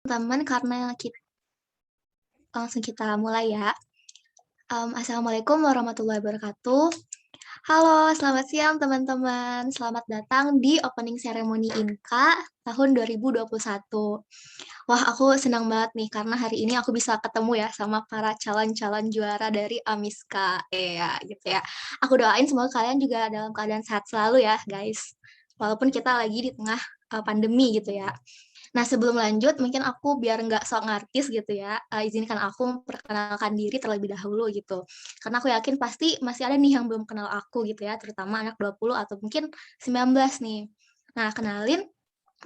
Teman, karena langsung kita mulai ya. Assalamualaikum warahmatullahi wabarakatuh. Halo, selamat siang teman-teman. Selamat datang di opening ceremony Inka tahun 2021. Wah, aku senang banget nih karena hari ini aku bisa ketemu ya sama para calon-calon juara dari Amiska. Iya, gitu ya. Aku doain semoga kalian juga dalam keadaan sehat selalu ya, guys. Walaupun kita lagi di tengah pandemi gitu ya. Nah, sebelum lanjut, mungkin aku biar nggak sok ngartis gitu ya, izinkan aku memperkenalkan diri terlebih dahulu gitu. Karena aku yakin pasti masih ada nih yang belum kenal aku gitu ya, terutama anak 20 atau mungkin 19 nih. Nah, kenalin,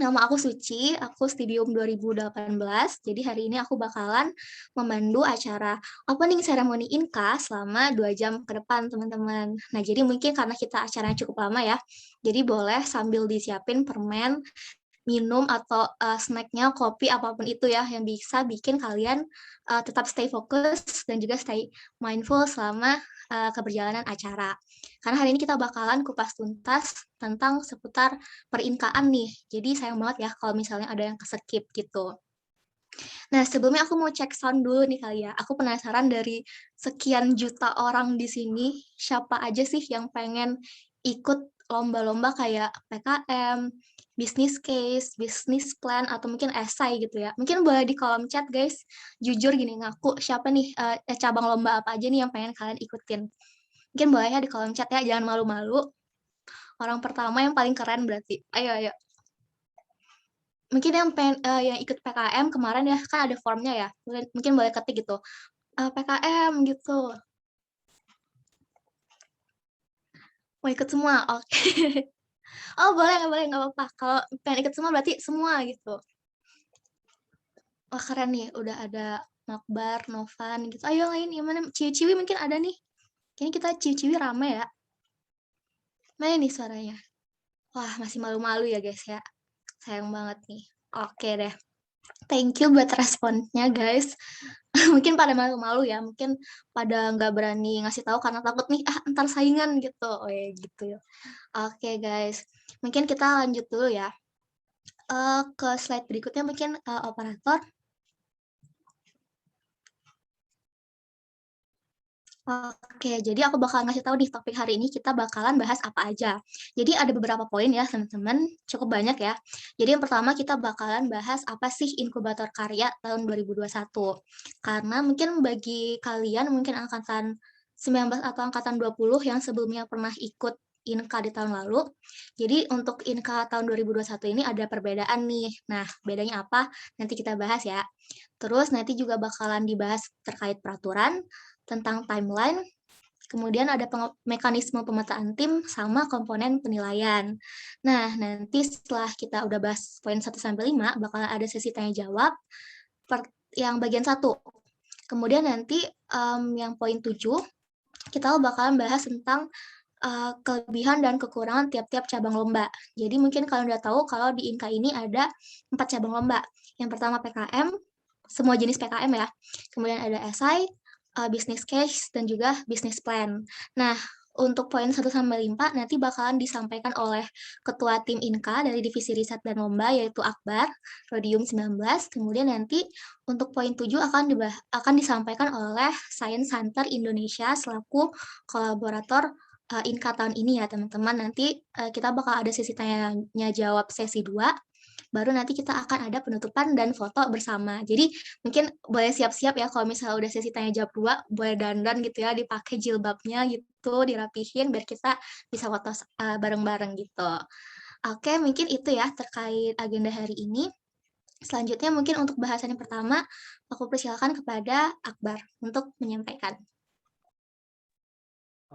nama aku Suci, aku Studium 2018. Jadi hari ini aku bakalan memandu acara opening ceremony Inka selama 2 jam ke depan, teman-teman. Nah, jadi mungkin karena kita acaranya cukup lama ya, jadi boleh sambil disiapin permen, minum atau, snack-nya, kopi, apapun itu ya, yang bisa bikin kalian, tetap stay fokus dan juga stay mindful selama, keberjalanan acara. Karena hari ini kita bakalan kupas tuntas tentang seputar perinkaan nih, jadi sayang banget ya kalau misalnya ada yang ke-skip gitu. Nah, sebelumnya aku mau cek sound dulu nih kali ya, aku penasaran dari sekian juta orang di sini, siapa aja sih yang pengen ikut lomba-lomba kayak PKM, business case, business plan, atau mungkin esai gitu ya. Mungkin boleh di kolom chat guys, jujur gini ngaku siapa nih, cabang lomba apa aja nih yang pengen kalian ikutin. Mungkin boleh ya di kolom chat ya, jangan malu-malu. Orang pertama yang paling keren berarti. Ayo ayo. Mungkin yang ikut PKM kemarin ya, kan ada formnya ya, mungkin boleh ketik gitu, PKM gitu. Mau ikut semua? Oke. Oh boleh, nggak apa-apa. Kalau pengen ikut semua berarti semua gitu. Wah keren nih, udah ada Makbar, Novan gitu. Ayo yang lain, yang mana? Ciwi-ciwi mungkin ada nih. Kayaknya kita ciwi-ciwi rame ya. Mana nih suaranya? Wah masih malu-malu ya guys ya. Sayang banget nih. Oke deh. Thank you buat responnya guys. Mungkin pada malu-malu ya, mungkin pada nggak berani ngasih tahu karena takut nih, "Ah, entar saingan," gitu. Oh ya gitu. Oke guys, mungkin kita lanjut dulu ya, ke slide berikutnya mungkin, operator. Oke, jadi aku bakal ngasih tahu nih topik hari ini kita bakalan bahas apa aja. Jadi ada beberapa poin ya teman-teman, cukup banyak ya. Jadi yang pertama kita bakalan bahas apa sih inkubator karya tahun 2021. Karena mungkin bagi kalian mungkin angkatan 19 atau angkatan 20 yang sebelumnya pernah ikut Inka di tahun lalu. Jadi untuk Inka tahun 2021 ini ada perbedaan nih. Nah, bedanya apa? Nanti kita bahas ya. Terus nanti juga bakalan dibahas terkait peraturan, tentang timeline, kemudian ada mekanisme pemetaan tim, sama komponen penilaian. Nah, nanti setelah kita udah bahas poin 1 sampai 5, bakal ada sesi tanya jawab yang bagian satu. Kemudian nanti yang poin 7, kita bakalan bahas tentang kelebihan dan kekurangan tiap-tiap cabang lomba. Jadi mungkin kalian udah tahu kalau di Inka ini ada 4 cabang lomba. Yang pertama PKM, semua jenis PKM ya. Kemudian ada esai, business case, dan juga business plan. Nah, untuk poin 1 sampai 5 nanti bakalan disampaikan oleh Ketua Tim Inka dari Divisi Riset dan Lomba, yaitu Akbar, Rodium 19. Kemudian nanti untuk poin 7 akan disampaikan oleh Science Center Indonesia selaku kolaborator Inka tahun ini ya teman-teman. Nanti kita bakal ada sesi tanya jawab sesi 2, baru nanti kita akan ada penutupan dan foto bersama. Jadi mungkin boleh siap-siap ya kalau misalnya udah sesi tanya jawab 2, boleh dandan gitu ya, dipakai jilbabnya gitu, dirapihin biar kita bisa foto bareng-bareng gitu. Oke, mungkin itu ya terkait agenda hari ini. Selanjutnya mungkin untuk bahasan yang pertama, aku persilakan kepada Akbar untuk menyampaikan.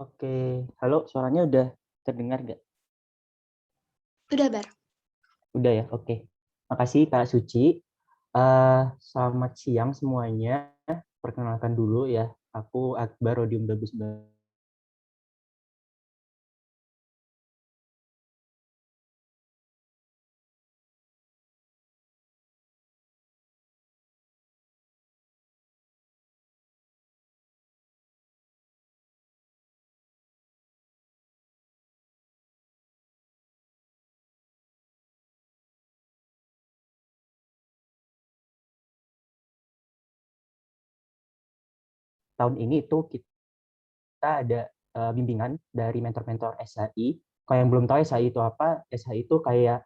Oke, halo, suaranya udah terdengar nggak? Udah, Bar. Udah ya, oke. Makasih Kak Suci. Selamat siang semuanya. Perkenalkan dulu ya, aku Akbar Rodium 2019. tahun ini itu kita ada bimbingan dari mentor-mentor SHI. Kalau yang belum tahu SHI itu apa, SHI itu kayak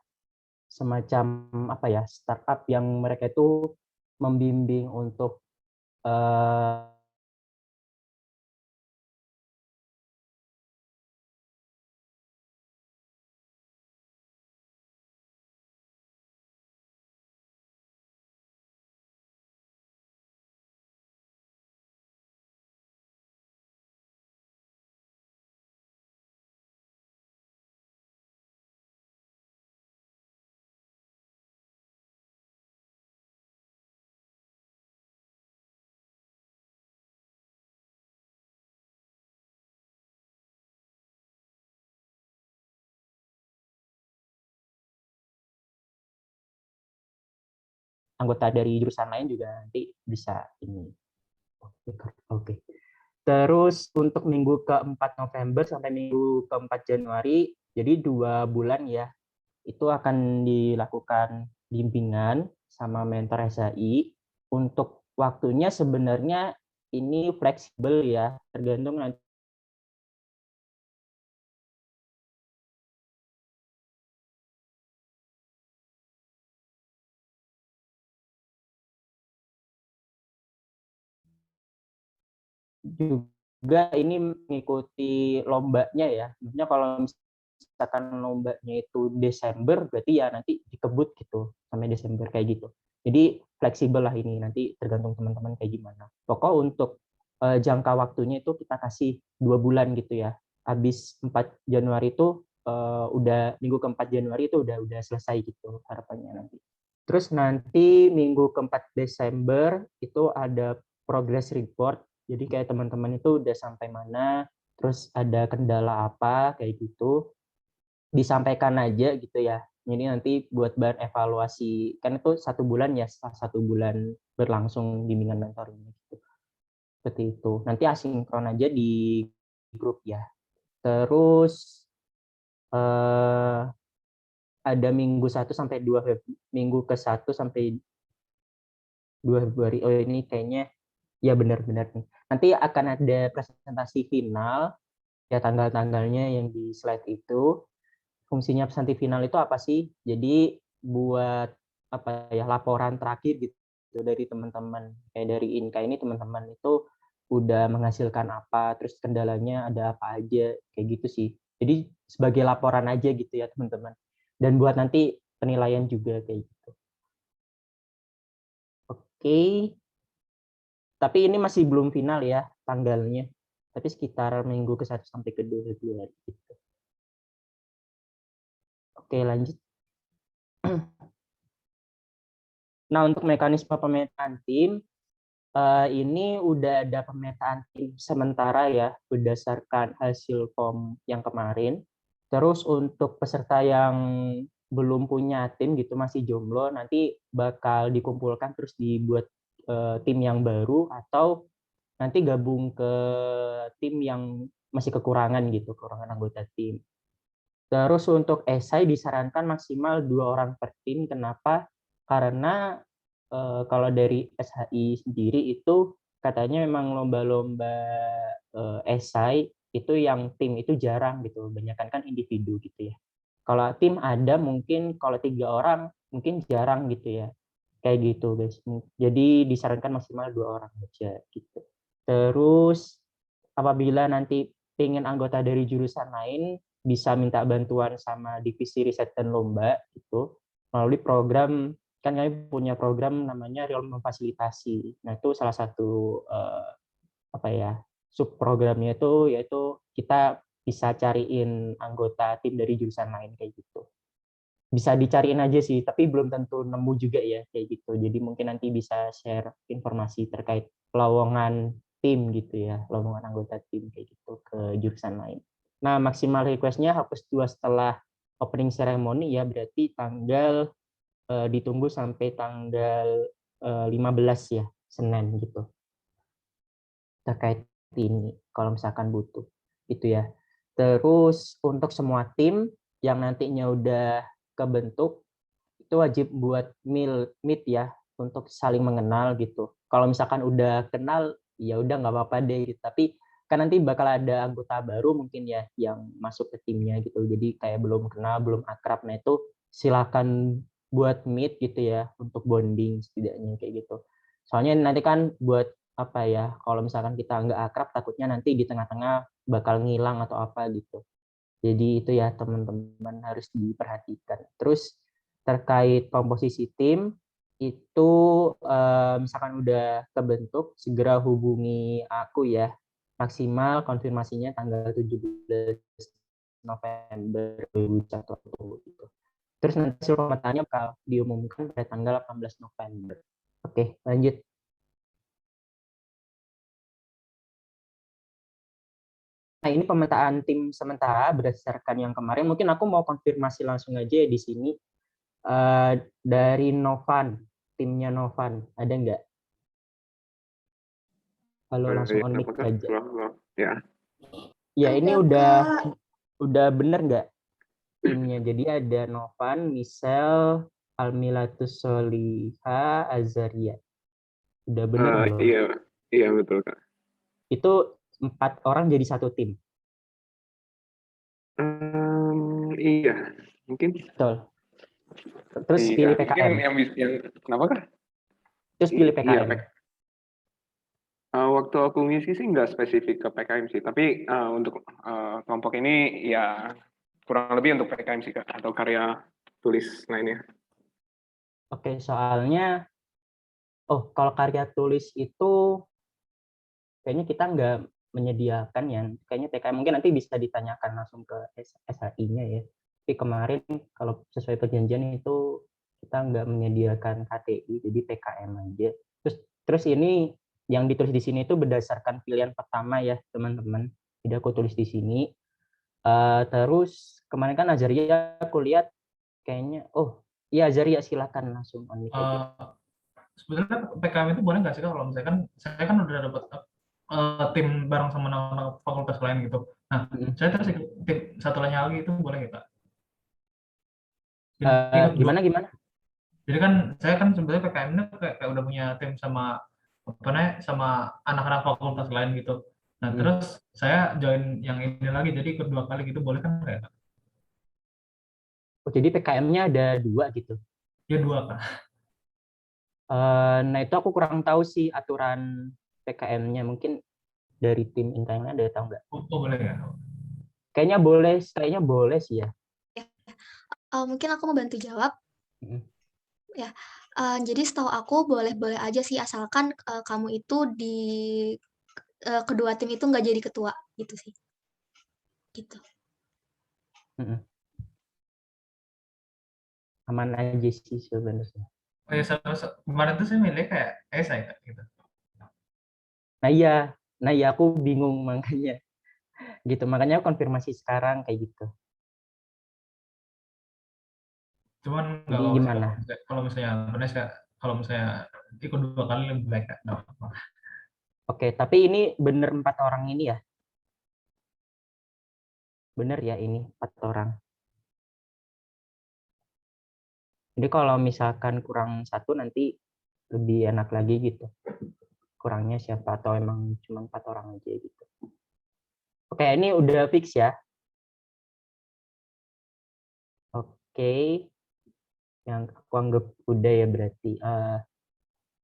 semacam apa ya, startup yang mereka itu membimbing untuk anggota dari jurusan lain juga nanti bisa ini. Oke. Terus untuk minggu ke-4 November sampai minggu ke-4 Januari, jadi 2 bulan ya, itu akan dilakukan bimbingan sama mentor SHI. Untuk waktunya sebenarnya ini fleksibel ya, tergantung nanti juga ini mengikuti lombanya ya. Maksudnya kalau misalkan lombanya itu Desember, berarti ya nanti dikebut gitu sampai Desember kayak gitu. Jadi fleksibel lah ini, nanti tergantung teman-teman kayak gimana. Pokok untuk jangka waktunya itu kita kasih 2 bulan gitu ya. Habis 4 Januari itu udah minggu ke-4 Januari itu udah selesai gitu harapannya nanti. Terus nanti minggu ke-4 Desember itu ada progress report. Jadi kayak teman-teman itu udah sampai mana, terus ada kendala apa kayak gitu, disampaikan aja gitu ya. Jadi nanti buat bahan evaluasi, kan itu 1 bulan ya, setelah 1 bulan berlangsung bimbingan mentor ini. Gitu. Seperti itu. Nanti asinkron aja di grup ya. Terus ada minggu ke 1 sampai 2 Februari. Oh ini kayaknya ya benar-benar nih. Nanti akan ada presentasi final ya, tanggal-tanggalnya yang di slide itu. Fungsinya presentasi final itu apa sih? Jadi buat apa ya, laporan terakhir gitu dari teman-teman. Kayak dari Inka ini teman-teman itu udah menghasilkan apa, terus kendalanya ada apa aja, kayak gitu sih. Jadi sebagai laporan aja gitu ya teman-teman. Dan buat nanti penilaian juga kayak gitu. Oke, tapi ini masih belum final ya tanggalnya. Tapi sekitar minggu ke 1 sampai ke 2 Februari gitu. Oke, lanjut. Nah, untuk mekanisme pemetaan tim, ini udah ada pemetaan tim sementara ya, berdasarkan hasil form yang kemarin. Terus untuk peserta yang belum punya tim gitu, masih jomblo, nanti bakal dikumpulkan terus dibuat tim yang baru, atau nanti gabung ke tim yang masih kekurangan gitu, kekurangan anggota tim. Terus untuk esai disarankan maksimal 2 orang per tim. Kenapa? Karena kalau dari SHI sendiri itu katanya memang lomba-lomba esai itu yang tim itu jarang gitu, kebanyakan kan individu gitu ya. Kalau tim ada mungkin, kalau 3 orang mungkin jarang gitu ya, kayak gitu guys. Jadi disarankan maksimal 2 orang aja gitu. Terus apabila nanti pengen anggota dari jurusan lain, bisa minta bantuan sama divisi riset dan lomba gitu melalui program, kan kami punya program namanya Real Memfasilitasi. Nah itu salah satu apa ya, sub programnya itu yaitu kita bisa cariin anggota tim dari jurusan lain kayak gitu. Bisa dicariin aja sih, tapi belum tentu nemu juga ya kayak gitu. Jadi mungkin nanti bisa share informasi terkait lowongan tim gitu ya, lowongan anggota tim kayak gitu ke jurusan lain. Nah, maksimal request-nya H+2 setelah opening ceremony ya, berarti tanggal ditunggu sampai tanggal 15 ya, Senin gitu. Terkait ini kalau misalkan butuh gitu ya. Terus untuk semua tim yang nantinya udah kebentuk itu wajib buat meet ya untuk saling mengenal gitu. Kalau misalkan udah kenal ya udah nggak apa-apa deh gitu. Tapi kan nanti bakal ada anggota baru mungkin ya yang masuk ke timnya gitu. Jadi kayak belum kenal, belum akrab. Nah itu silakan buat meet gitu ya untuk bonding setidaknya kayak gitu. Soalnya nanti kan buat apa ya, kalau misalkan kita nggak akrab takutnya nanti di tengah-tengah bakal ngilang atau apa gitu. Jadi itu ya teman-teman harus diperhatikan. Terus terkait komposisi tim itu misalkan udah kebentuk segera hubungi aku ya. Maksimal konfirmasinya tanggal 17 November 2021 gitu. Terus nanti hasil pemetaannya bakal diumumkan pada tanggal 18 November. Oke, lanjut. Nah, ini pemetaan tim sementara berdasarkan yang kemarin. Mungkin aku mau konfirmasi langsung aja ya di sini. Dari Novan, timnya Novan, ada nggak? Halo, langsung on mic Apakah aja. ya? Ya, ini Ada, udah bener nggak timnya? Jadi ada Novan, Misel, Almilatus Soliha, Azaria. Udah bener belum? Iya, iya betul Kak. Itu 4 orang jadi satu tim. Iya, mungkin. Betul. Terus Iya, pilih mungkin PKM. yang kenapa Kak? Terus pilih Iya, PKM. waktu aku ngisi sih nggak spesifik ke PKM sih, tapi untuk kelompok ini ya kurang lebih untuk PKM sih Kak, atau karya tulis lainnya. Oke, soalnya, kalau karya tulis itu kayaknya kita nggak menyediakan ya. Kayaknya TKM mungkin nanti bisa ditanyakan langsung ke SHI-nya ya. Tapi kemarin kalau sesuai perjanjian itu kita nggak menyediakan KTI, jadi PKM aja. Terus ini yang ditulis di sini itu berdasarkan pilihan pertama ya teman-teman. Jadi aku tulis di sini. Terus kemarin kan Azaria aku lihat kayaknya, iya Azaria silakan langsung on mic aja. Sebenarnya PKM itu boleh nggak sih Kak, kalau misalkan saya kan udah dapat tim bareng sama anak-anak fakultas lain gitu. Nah, saya terus ikut tim satu lagi itu boleh nggak Kak? Jadi ikut dua. Gimana? Jadi kan saya kan sebenarnya PKM ini kayak udah punya tim sama apa namanya sama anak-anak fakultas lain gitu. Nah, terus saya join yang ini lagi jadi ikut 2 kali gitu boleh kan nggak ya Kak? Jadi PKM-nya ada 2 gitu. Ya 2 Kak. Nah, itu aku kurang tahu sih aturan PKM-nya. Mungkin dari tim internnya ada tahu nggak? Boleh ya. Kayaknya boleh sih ya. mungkin aku mau bantu jawab. Ya, jadi setahu aku boleh-boleh aja sih asalkan kamu itu di kedua tim itu nggak jadi ketua gitu sih. Gitu. Aman aja sih sebenarnya. Oh ya, kemarin tuh saya milih kayak saya Kak, gitu. Nah iya aku bingung makanya gitu. Makanya konfirmasi sekarang kayak gitu. Cuman Jadi gimana? kalau misalnya kalau misalnya ikut 2 kali lebih baik Kak. Nggak apa-apa. Oke, tapi ini bener 4 orang ini ya? Bener ya ini 4 orang. Jadi kalau misalkan kurang satu nanti lebih enak lagi gitu. Kurangnya siapa atau emang cuma 4 orang aja gitu. Oke, ini udah fix ya. Oke, yang aku anggap udah ya berarti.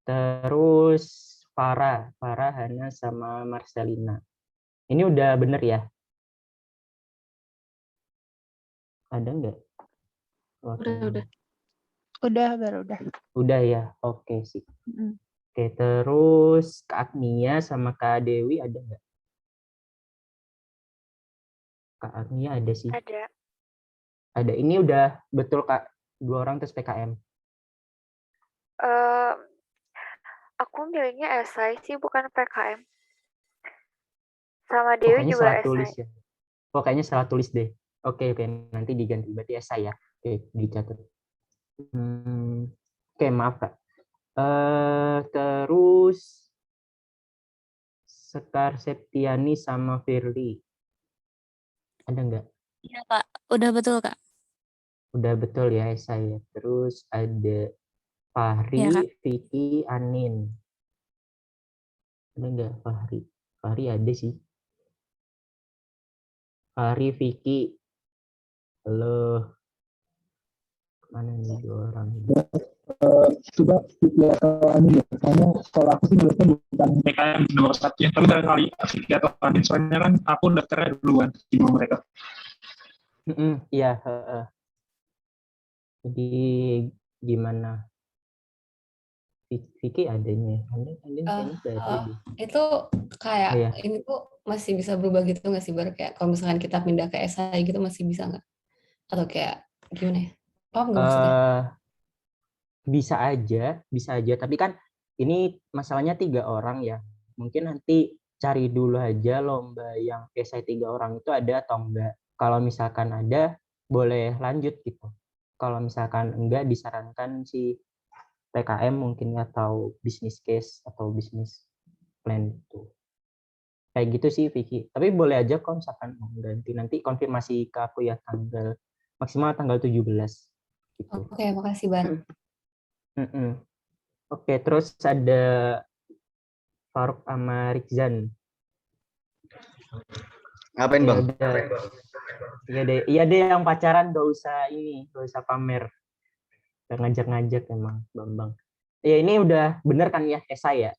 Terus Farah, Hana sama Marcelina. Ini udah bener ya? Ada nggak? Udah. Udah. Udah ya, oke sih. Oke, terus Kak Agnia sama Kak Dewi ada nggak? Kak Agnia ada sih. Ada. Ini udah betul Kak, 2 orang terus PKM. Aku milihnya esai sih, bukan PKM. Sama Oh, Dewi kayaknya juga salah esai. tulis ya. Oh, kayaknya salah tulis deh. Oke, nanti diganti. Berarti esai ya. Oke, dicatat. Oke, maaf Kak. Terus Sekar Septiani sama Firly. Ada nggak? Iya Kak, udah betul Kak. Udah betul ya saya. Terus ada Fahri, Iya Kak. Vicky, Anin. Ada nggak Fahri? Fahri ada sih. Fahri, Vicky, halo. Mana nih 2 orang ini? Coba ya kalau Amin ya, karena kalau aku sih melihatnya bukan PKM nomor satu ya, tapi barangkali Afiki atau Amin, soalnya kan aku daftarnya duluan di bawah mereka. Iya, jadi gimana? Vicky adanya, Andin kayaknya udah ada deh. Itu kayak Oh, ya. ini tuh masih bisa berubah gitu nggak sih, Bar? Kayak kalau misalkan kita pindah ke SI gitu masih bisa nggak? Atau kayak gimana ya? Paham nggak maksudnya? Bisa aja. Tapi kan ini masalahnya 3 orang ya. Mungkin nanti cari dulu aja lomba yang esai 3 orang itu ada atau enggak. Kalau misalkan ada, boleh lanjut gitu. Kalau misalkan enggak, disarankan si PKM mungkin atau business case atau business plan itu. Kayak gitu sih Vicky. Tapi boleh aja kalau misalkan mau ganti. Nanti konfirmasi ke aku ya maksimal tanggal 17 gitu. Oke, makasih, Bar. Oke, terus ada Faruk sama Rizan. Ngapain Bang? Iya deh yang pacaran gak usah pamer. Gak ngajak-ngajak emang Bambang. Ya ini udah bener kan ya esai ya?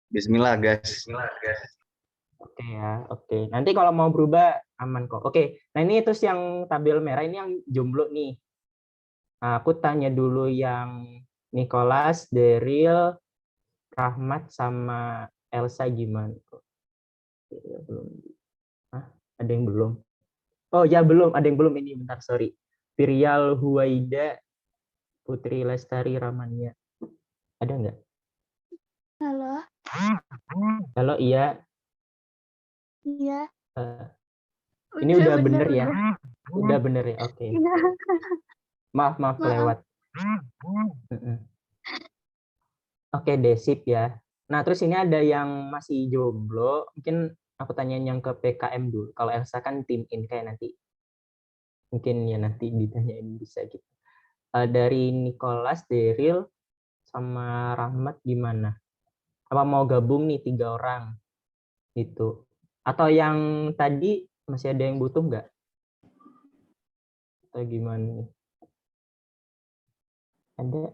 Bismillah guys. Oke ya, oke. Nanti kalau mau berubah aman kok. Oke, nah ini terus yang tabel merah ini yang jomblo nih. Nah, aku tanya dulu yang Nicholas, Daryl, Rahmat sama Elsa gimana? Belum. Ada yang belum? Oh ya belum, ada yang belum ini. Bentar, sorry. Virial, Huwaida, Putri Lestari, Ramania. Ada nggak? Halo. Halo, iya. Iya. Ini udah bener ya? Udah bener ya? Oke. Iya. Maaf lewat. Oke deh, sip ya. Nah, terus ini ada yang masih jomblo. Mungkin aku tanyain yang ke PKM dulu. Kalau Elsa kan tim in kayak nanti. Mungkin ya nanti ditanyain bisa gitu. Dari Nicholas, Daryl, sama Rahmat gimana? Apa mau gabung nih 3 orang? Gitu. Atau yang tadi masih ada yang butuh nggak? Atau gimana nih? Ada?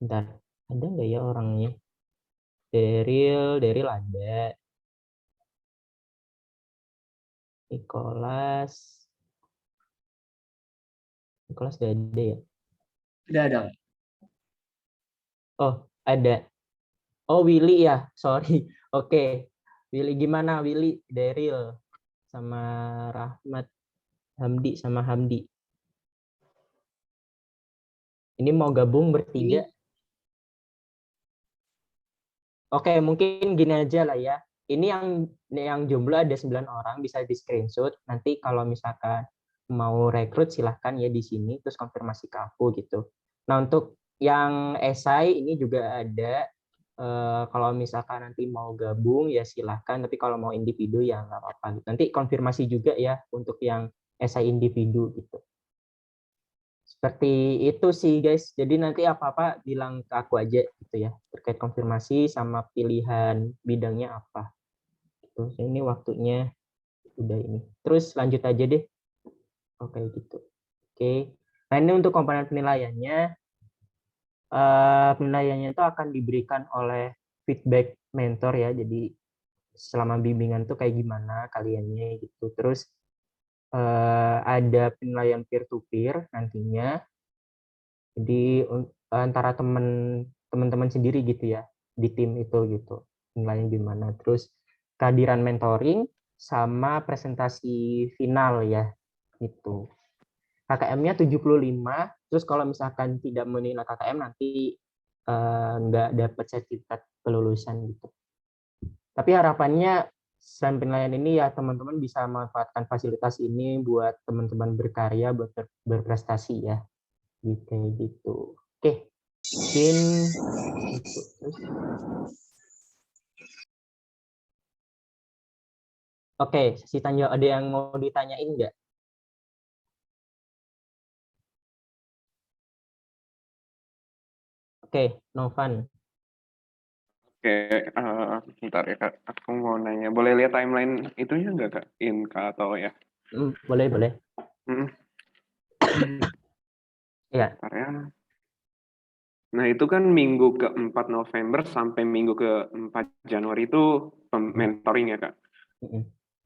Bentar. Ada nggak ya orangnya? Daryl ada. Nicholas udah ada ya? Tidak ada. Oh, ada. Oh, Willy ya. Sorry. Oke. Willy gimana? Willy, Daryl, sama Rahmat, Hamdi sama Hamdi. Ini mau gabung bertiga. Oke, mungkin gini aja lah ya. Ini yang jomblo ada 9 orang, bisa di screenshot. Nanti kalau misalkan mau rekrut silahkan ya di sini, terus konfirmasi ke aku gitu. Nah, untuk yang esai ini juga ada. Kalau misalkan nanti mau gabung ya silahkan. Tapi kalau mau individu ya nggak apa-apa. Nanti konfirmasi juga ya untuk yang esai individu gitu. Seperti itu sih guys. Jadi nanti apa-apa bilang ke aku aja gitu ya. Terkait konfirmasi sama pilihan bidangnya apa. Gitu. Ini waktunya udah ini. Terus lanjut aja deh. Oke gitu. Oke. Nah ini untuk komponen penilaiannya. Penilaiannya itu akan diberikan oleh feedback mentor ya. Jadi selama bimbingan tuh kayak gimana kaliannya gitu. Terus ada penilaian peer to peer nantinya. Jadi antara teman-teman sendiri gitu ya di tim itu gitu. Penilaian gimana. Terus kehadiran mentoring sama presentasi final ya gitu. KKM-nya 75, terus kalau misalkan tidak menilai KKM nanti nggak dapat sertifikat kelulusan gitu. Tapi harapannya selain penilaian ini ya teman-teman bisa memanfaatkan fasilitas ini buat teman-teman berkarya, buat berprestasi ya. Gitu. Oke, mungkin terus. Oke, sesi tanya ada yang mau ditanyain nggak? Oke, Novan. Oke, bentar ya Kak. Aku mau nanya, boleh lihat timeline itunya nggak Kak? Inka atau ya? Boleh, boleh. Hmm, Ya. bentar ya. Nah, itu kan minggu ke-4 November sampai minggu ke-4 Januari itu mentoring ya Kak?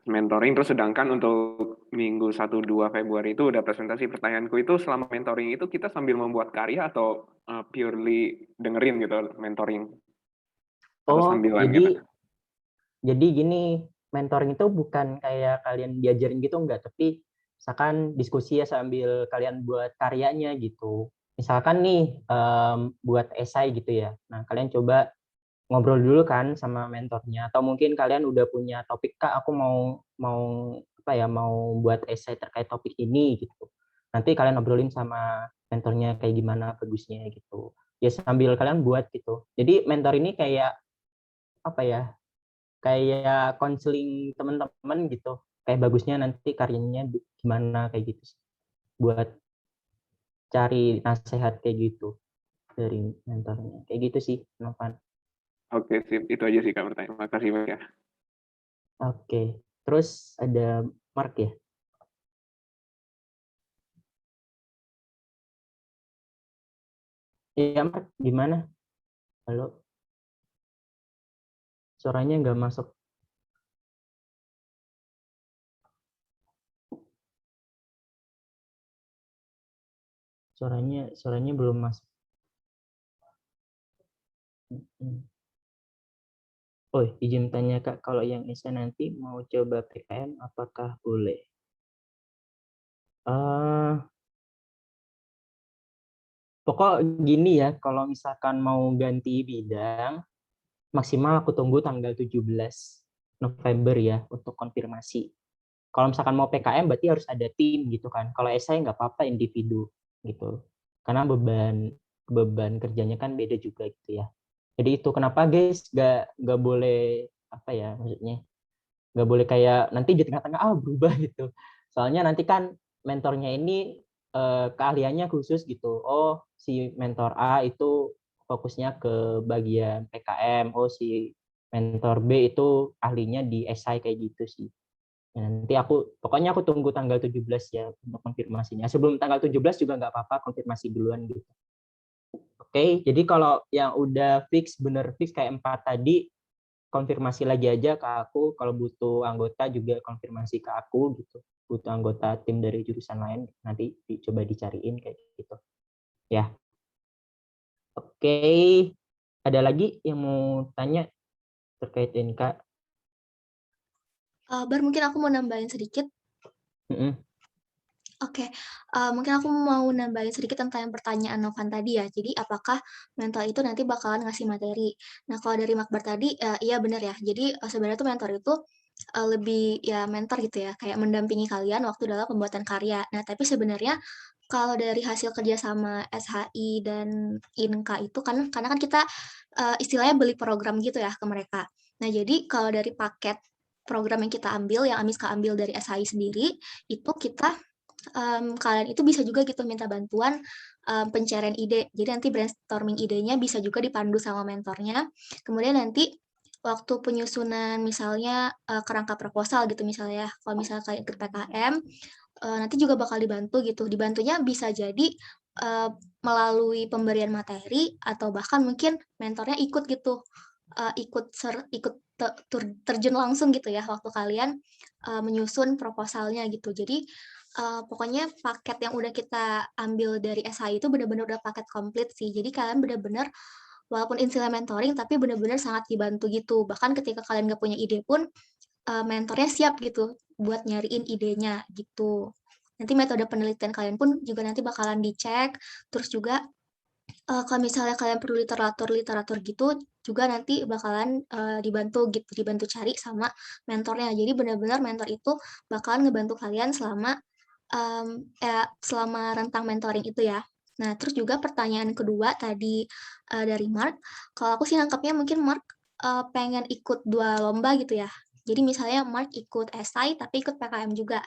Mentoring, terus sedangkan untuk minggu 1-2 Februari itu udah presentasi. Pertanyaanku itu selama mentoring itu kita sambil membuat karya atau purely dengerin gitu mentoring? Atau Oh, sambilan gitu? jadi gini, mentoring itu bukan kayak kalian diajarin gitu enggak, tapi misalkan diskusi ya sambil kalian buat karyanya gitu. Misalkan nih buat esai gitu ya. Nah, kalian coba ngobrol dulu kan sama mentornya, atau mungkin kalian udah punya topik, Kak, aku mau mau apa ya, mau buat esai terkait topik ini gitu. Nanti kalian ngobrolin sama mentornya kayak gimana bagusnya gitu. Ya sambil kalian buat gitu. Jadi mentor ini kayak apa ya? Kayak konseling teman-teman gitu. Kayak bagusnya nanti karyanya gimana kayak gitu sih. Buat cari nasihat kayak gitu dari mentornya. Kayak gitu sih, Novan. Oke, sip. Itu aja sih Kak pertanyaan. Makasih banyak ya. Oke. Terus ada Mark ya? Iya, Mark. Gimana? Halo? Suaranya nggak masuk. Suaranya belum masuk. Oh, izin tanya Kak, kalau yang Esa nanti mau coba PKM, apakah boleh? Pokok gini ya, kalau misalkan mau ganti bidang, maksimal aku tunggu tanggal 17 November ya untuk konfirmasi. Kalau misalkan mau PKM berarti harus ada tim gitu kan. Kalau esai nggak apa-apa individu gitu. Karena beban kerjanya kan beda juga gitu ya. Jadi itu kenapa guys nggak boleh apa ya maksudnya nggak boleh kayak nanti di tengah-tengah berubah gitu. Soalnya nanti kan mentornya ini keahliannya khusus gitu. Oh, si mentor A itu fokusnya ke bagian PKM. Oh, si mentor B itu ahlinya di SI kayak gitu sih. Ya, nanti pokoknya aku tunggu tanggal 17 ya untuk konfirmasinya. Sebelum tanggal 17 juga nggak apa-apa konfirmasi duluan gitu. Oke, jadi kalau yang udah bener fix kayak 4 tadi, konfirmasi lagi aja ke aku. Kalau butuh anggota juga konfirmasi ke aku gitu. Butuh anggota tim dari jurusan lain nanti coba dicariin kayak gitu. Ya. Oke. Ada lagi yang mau tanya terkait ini Kak? Mungkin aku mau nambahin sedikit. Oke, mungkin aku mau nambahin sedikit tentang yang pertanyaan Novan tadi ya. Jadi apakah mentor itu nanti bakalan ngasih materi? Nah, kalau dari Makbar tadi, iya benar ya. Jadi, sebenarnya tuh mentor itu, lebih ya mentor gitu ya, kayak mendampingi kalian waktu dalam pembuatan karya. Nah, tapi sebenarnya kalau dari hasil kerja sama SHI dan Inka itu kan karena kan kita, istilahnya beli program gitu ya ke mereka. Nah, jadi kalau dari paket program yang kita ambil, yang Amiska ambil dari SHI sendiri, itu kita kalian itu bisa juga gitu minta bantuan, pencarian ide. Jadi nanti brainstorming idenya bisa juga dipandu sama mentornya. Kemudian nanti waktu penyusunan misalnya, kerangka proposal gitu misalnya ya, kalau misalnya kalian ikut PKM, nanti juga bakal dibantu gitu. Dibantunya bisa jadi, melalui pemberian materi atau bahkan mungkin mentornya ikut gitu, ikut terjun langsung gitu ya waktu kalian, menyusun proposalnya gitu. Jadi, pokoknya paket yang udah kita ambil dari SHI itu bener-bener udah paket komplit sih. Jadi kalian bener-bener walaupun istilah mentoring, tapi bener-bener sangat dibantu gitu. Bahkan ketika kalian nggak punya ide pun, mentornya siap gitu buat nyariin idenya gitu. Nanti metode penelitian kalian pun juga nanti bakalan dicek, terus juga, kalau misalnya kalian perlu literatur gitu, juga nanti bakalan, dibantu gitu, dibantu cari sama mentornya. Jadi benar-benar mentor itu bakalan ngebantu kalian selama rentang mentoring itu ya. Nah, terus juga pertanyaan kedua tadi, dari Mark, kalau aku sih nangkepnya mungkin Mark, pengen ikut 2 lomba gitu ya. Jadi misalnya Mark ikut esai tapi ikut PKM juga.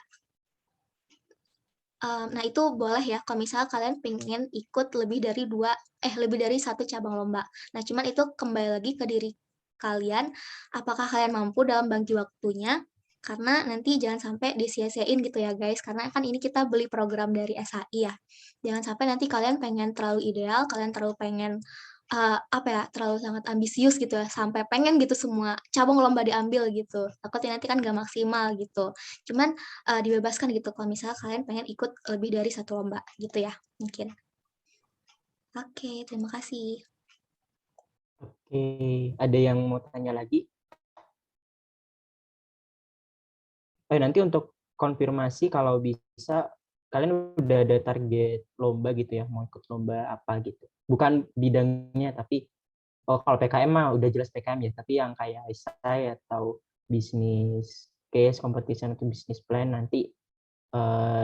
Nah, itu boleh ya kalau misalnya kalian pengen ikut lebih dari satu cabang lomba. Nah, cuman itu kembali lagi ke diri kalian, apakah kalian mampu dalam bagi waktunya, karena nanti jangan sampai disia-siain gitu ya guys, karena kan ini kita beli program dari SHI ya. Jangan sampai nanti kalian pengen terlalu ideal, kalian terlalu pengen terlalu sangat ambisius gitu ya, sampai pengen gitu semua cabang lomba diambil gitu. Takutnya nanti kan nggak maksimal gitu. Cuman dibebaskan gitu kalau misalnya kalian pengen ikut lebih dari satu lomba gitu ya, mungkin. Oke, terima kasih. Oke, ada yang mau tanya lagi? Nanti untuk konfirmasi kalau bisa kalian udah ada target lomba gitu ya, mau ikut lomba apa gitu. Bukan bidangnya, tapi kalau PKM mah udah jelas PKM ya, tapi yang kayak esai atau bisnis case, competition atau bisnis plan nanti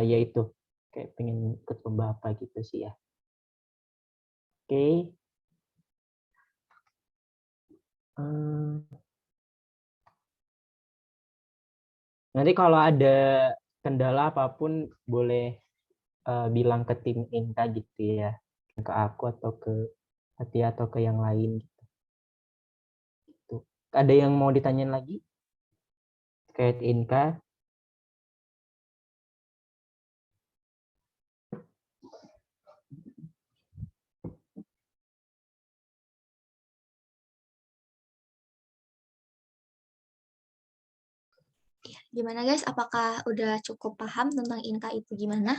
ya itu kayak pengen ikut lomba apa gitu sih ya. Oke. Nanti kalau ada kendala apapun boleh bilang ke tim Inka gitu ya, ke aku atau ke Hati atau ke yang lain gitu. Ada yang mau ditanyain lagi terkait Inka? Gimana guys, apakah udah cukup paham tentang Inka itu gimana?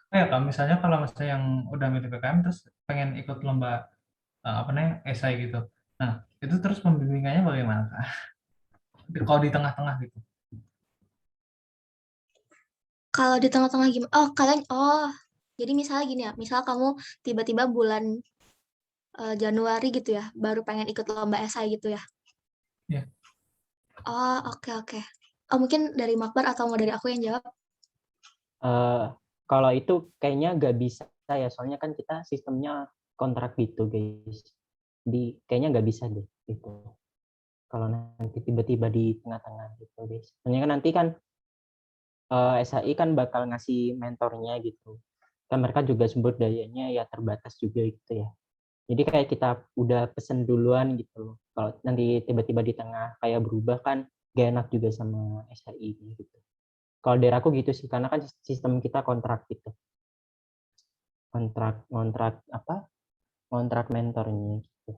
Ya Kak, misalnya kalau misalnya yang udah milih PKM terus pengen ikut lomba apa namanya esai gitu. Nah, itu terus pembimbingannya bagaimana Kak? Kalau di tengah-tengah gitu. Kalau di tengah-tengah gimana? Jadi misalnya gini ya, misal kamu tiba-tiba bulan Januari gitu ya, baru pengen ikut lomba esai gitu ya. Iya. Oh, oke. Oh, mungkin dari Makbar atau mau dari aku yang jawab? Kalau itu kayaknya nggak bisa ya, soalnya kan kita sistemnya kontrak gitu guys. Jadi kayaknya nggak bisa deh gitu. Kalau nanti tiba-tiba di tengah-tengah gitu guys. Soalnya kan nanti kan SHI kan bakal ngasih mentornya gitu. Kan mereka juga sumber dayanya ya terbatas juga gitu ya. Jadi kayak kita udah pesen duluan gitu. Kalau nanti tiba-tiba di tengah kayak berubah kan gak enak juga sama SHI gitu. Kalau dari aku gitu sih, karena kan sistem kita kontrak gitu. Kontrak apa? Kontrak mentornya gitu.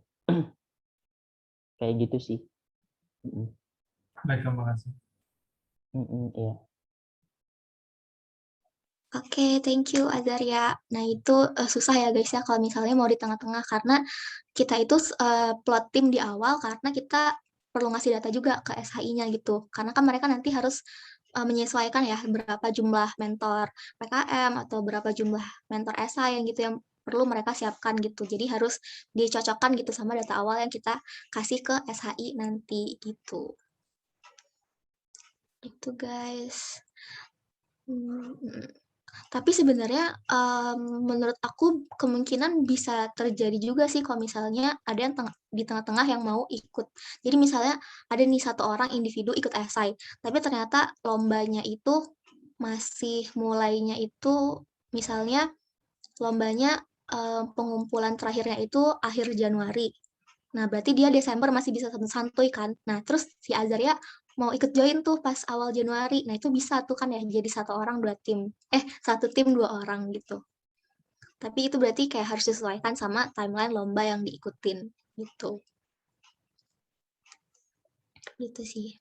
Kayak gitu sih. Baik, terima kasih. Iya. Oke, thank you Azaria. Nah, itu susah ya guys ya kalau misalnya mau di tengah-tengah karena kita itu plot tim di awal karena kita perlu ngasih data juga ke SHI-nya gitu. Karena kan mereka nanti harus menyesuaikan ya berapa jumlah mentor PKM atau berapa jumlah mentor esai yang gitu yang perlu mereka siapkan gitu. Jadi harus dicocokkan gitu sama data awal yang kita kasih ke SHI nanti gitu. Itu guys. Tapi sebenarnya menurut aku kemungkinan bisa terjadi juga sih kalau misalnya ada yang di tengah-tengah yang mau ikut. Jadi misalnya ada nih satu orang individu ikut esai, tapi ternyata lombanya itu masih mulainya itu misalnya lombanya pengumpulan terakhirnya itu akhir Januari. Nah, berarti dia Desember masih bisa santuy kan. Nah, terus si Azaria mau ikut join tuh pas awal Januari. Nah, itu bisa tuh kan ya jadi satu orang dua tim. Satu tim dua orang gitu. Tapi itu berarti kayak harus disesuaikan sama timeline lomba yang diikutin gitu. Gitu sih.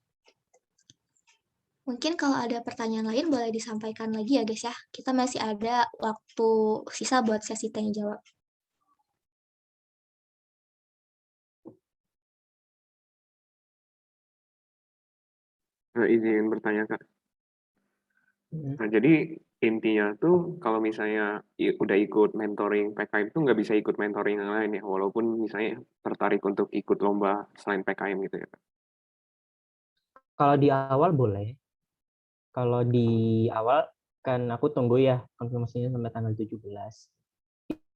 Mungkin kalau ada pertanyaan lain boleh disampaikan lagi ya guys ya. Kita masih ada waktu sisa buat sesi tanya jawab. Izin bertanya Kak. Nah, jadi intinya tuh kalau misalnya udah ikut mentoring PKM itu nggak bisa ikut mentoring yang lain ya, walaupun misalnya tertarik untuk ikut lomba selain PKM gitu ya Kak. Kalau di awal boleh. Kalau di awal kan aku tunggu ya konfirmasinya sampai tanggal 17.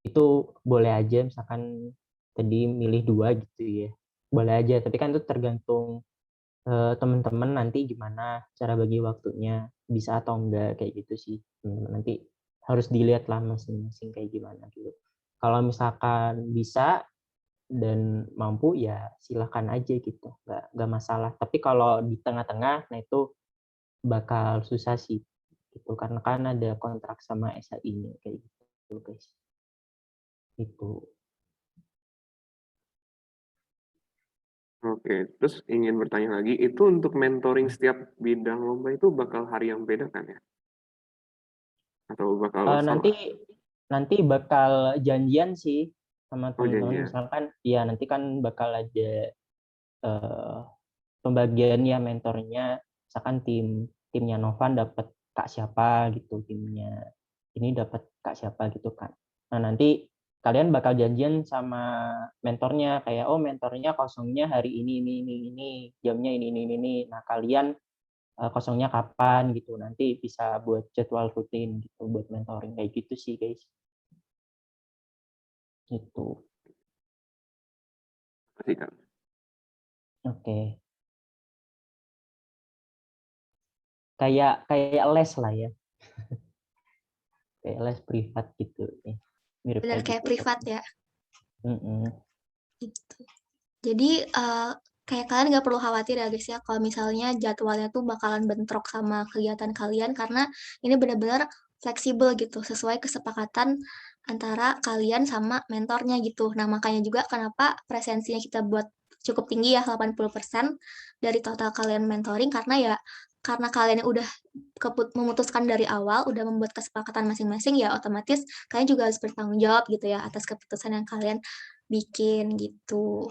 Itu boleh aja misalkan tadi milih 2 gitu ya. Boleh aja, tapi kan itu tergantung teman-teman nanti gimana cara bagi waktunya, bisa atau enggak kayak gitu sih. Teman-teman nanti harus dilihat lah masing-masing kayak gimana gitu. Kalau misalkan bisa dan mampu ya silahkan aja gitu, nggak masalah. Tapi kalau di tengah-tengah, nah itu bakal susah sih gitu karena kan ada kontrak sama SHI-nya kayak gitu guys. Itu. Oke, terus ingin bertanya lagi, itu untuk mentoring setiap bidang lomba itu bakal hari yang beda kan ya? Atau bakal Nanti sama? bakal janjian sih sama Oh teman-teman, janjian. misalkan ya nanti kan bakal ada eh, pembagian ya mentornya, misalkan timnya Novan dapat kak siapa gitu, timnya ini dapat kak siapa gitu kan. Nah nanti kalian bakal janjian sama mentornya kayak oh mentornya kosongnya hari ini jamnya ini. Nah kalian kosongnya kapan gitu, nanti bisa buat jadwal rutin gitu buat mentoring kayak gitu sih guys. Itu. Pasti kan. Oke. Kayak les lah ya. Kayak les privat gitu. Mirip Benar kayak kayak gitu. privat ya. Gitu. Jadi kayak kalian nggak perlu khawatir ya guys ya kalau misalnya jadwalnya tuh bakalan bentrok sama kegiatan kalian karena ini benar-benar fleksibel gitu sesuai kesepakatan antara kalian sama mentornya gitu. Nah, makanya juga kenapa presensinya kita buat cukup tinggi ya 80% dari total kalian mentoring karena kalian yang udah memutuskan dari awal, udah membuat kesepakatan masing-masing ya otomatis kalian juga harus bertanggung jawab gitu ya atas keputusan yang kalian bikin gitu.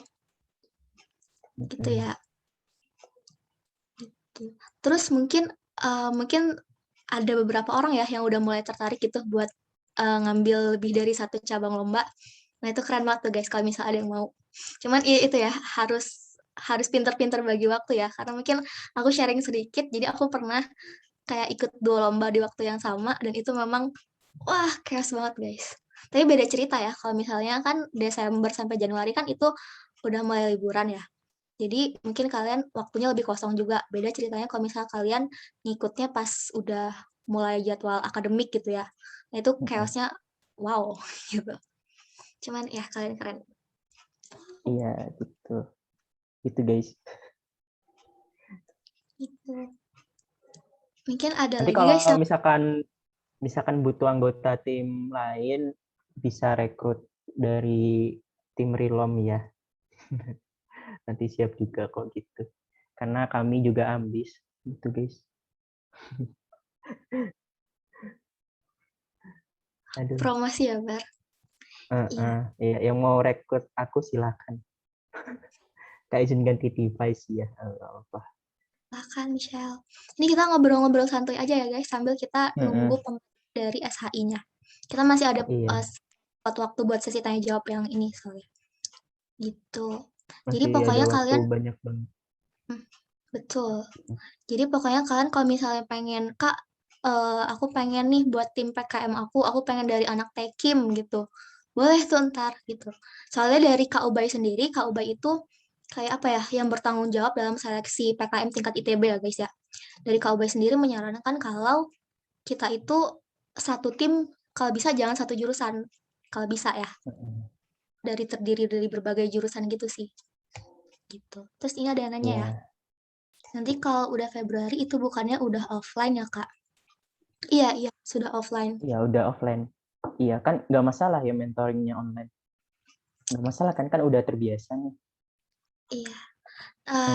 Gitu ya. Gitu. Terus mungkin ada beberapa orang ya yang udah mulai tertarik gitu buat ngambil lebih dari satu cabang lomba. Nah itu keren banget tuh guys kalau misalnya ada yang mau. Cuman itu ya harus pinter-pinter bagi waktu ya. Karena mungkin aku sharing sedikit. Jadi aku pernah kayak ikut 2 lomba di waktu yang sama dan itu memang wah chaos banget guys. Tapi beda cerita ya. Kalau misalnya kan Desember sampai Januari kan itu udah mulai liburan ya. Jadi mungkin kalian waktunya lebih kosong juga. Beda ceritanya kalau misalnya kalian ngikutnya pas udah mulai jadwal akademik gitu ya. Nah itu chaos-nya wow gitu. Cuman ya kalian keren. Iya gitu. Gitu guys. Itu. Mungkin ada Nanti lagi guys kalau yang misalkan butuh anggota tim lain bisa rekrut dari tim Rilom ya. Nanti siap juga kok gitu. Karena kami juga ambis gitu guys. Aduh. promosi ya, Bar. Iya. Ya, yang mau rekrut aku silakan. Kayak izin ganti device ya. Apa. Silakan Michelle. Ini kita ngobrol-ngobrol santuy aja ya guys sambil kita nunggu pembagian dari SHI-nya. Kita masih ada waktu buat sesi tanya jawab yang ini soalnya. Gitu. Jadi Masih pokoknya ada waktu kalian banyak banget. betul. Jadi pokoknya kalian kalau misalnya pengen, Kak, aku pengen nih buat tim PKM aku pengen dari anak Tekim gitu. Boleh tuh ntar gitu. Soalnya dari Kak Ubay sendiri, Kak Ubay itu kayak apa ya, yang bertanggung jawab dalam seleksi PKM tingkat ITB ya guys ya. Dari Kak Ubay sendiri menyarankan kalau kita itu satu tim kalau bisa jangan satu jurusan. Kalau bisa ya. Terdiri dari berbagai jurusan gitu sih. Gitu. Terus ini ada yang nanya ya. Nanti kalau udah Februari itu bukannya udah offline ya, Kak? Iya, sudah offline. Ya udah offline. Iya kan nggak masalah ya mentoringnya online. Nggak masalah kan udah terbiasa nih. Iya.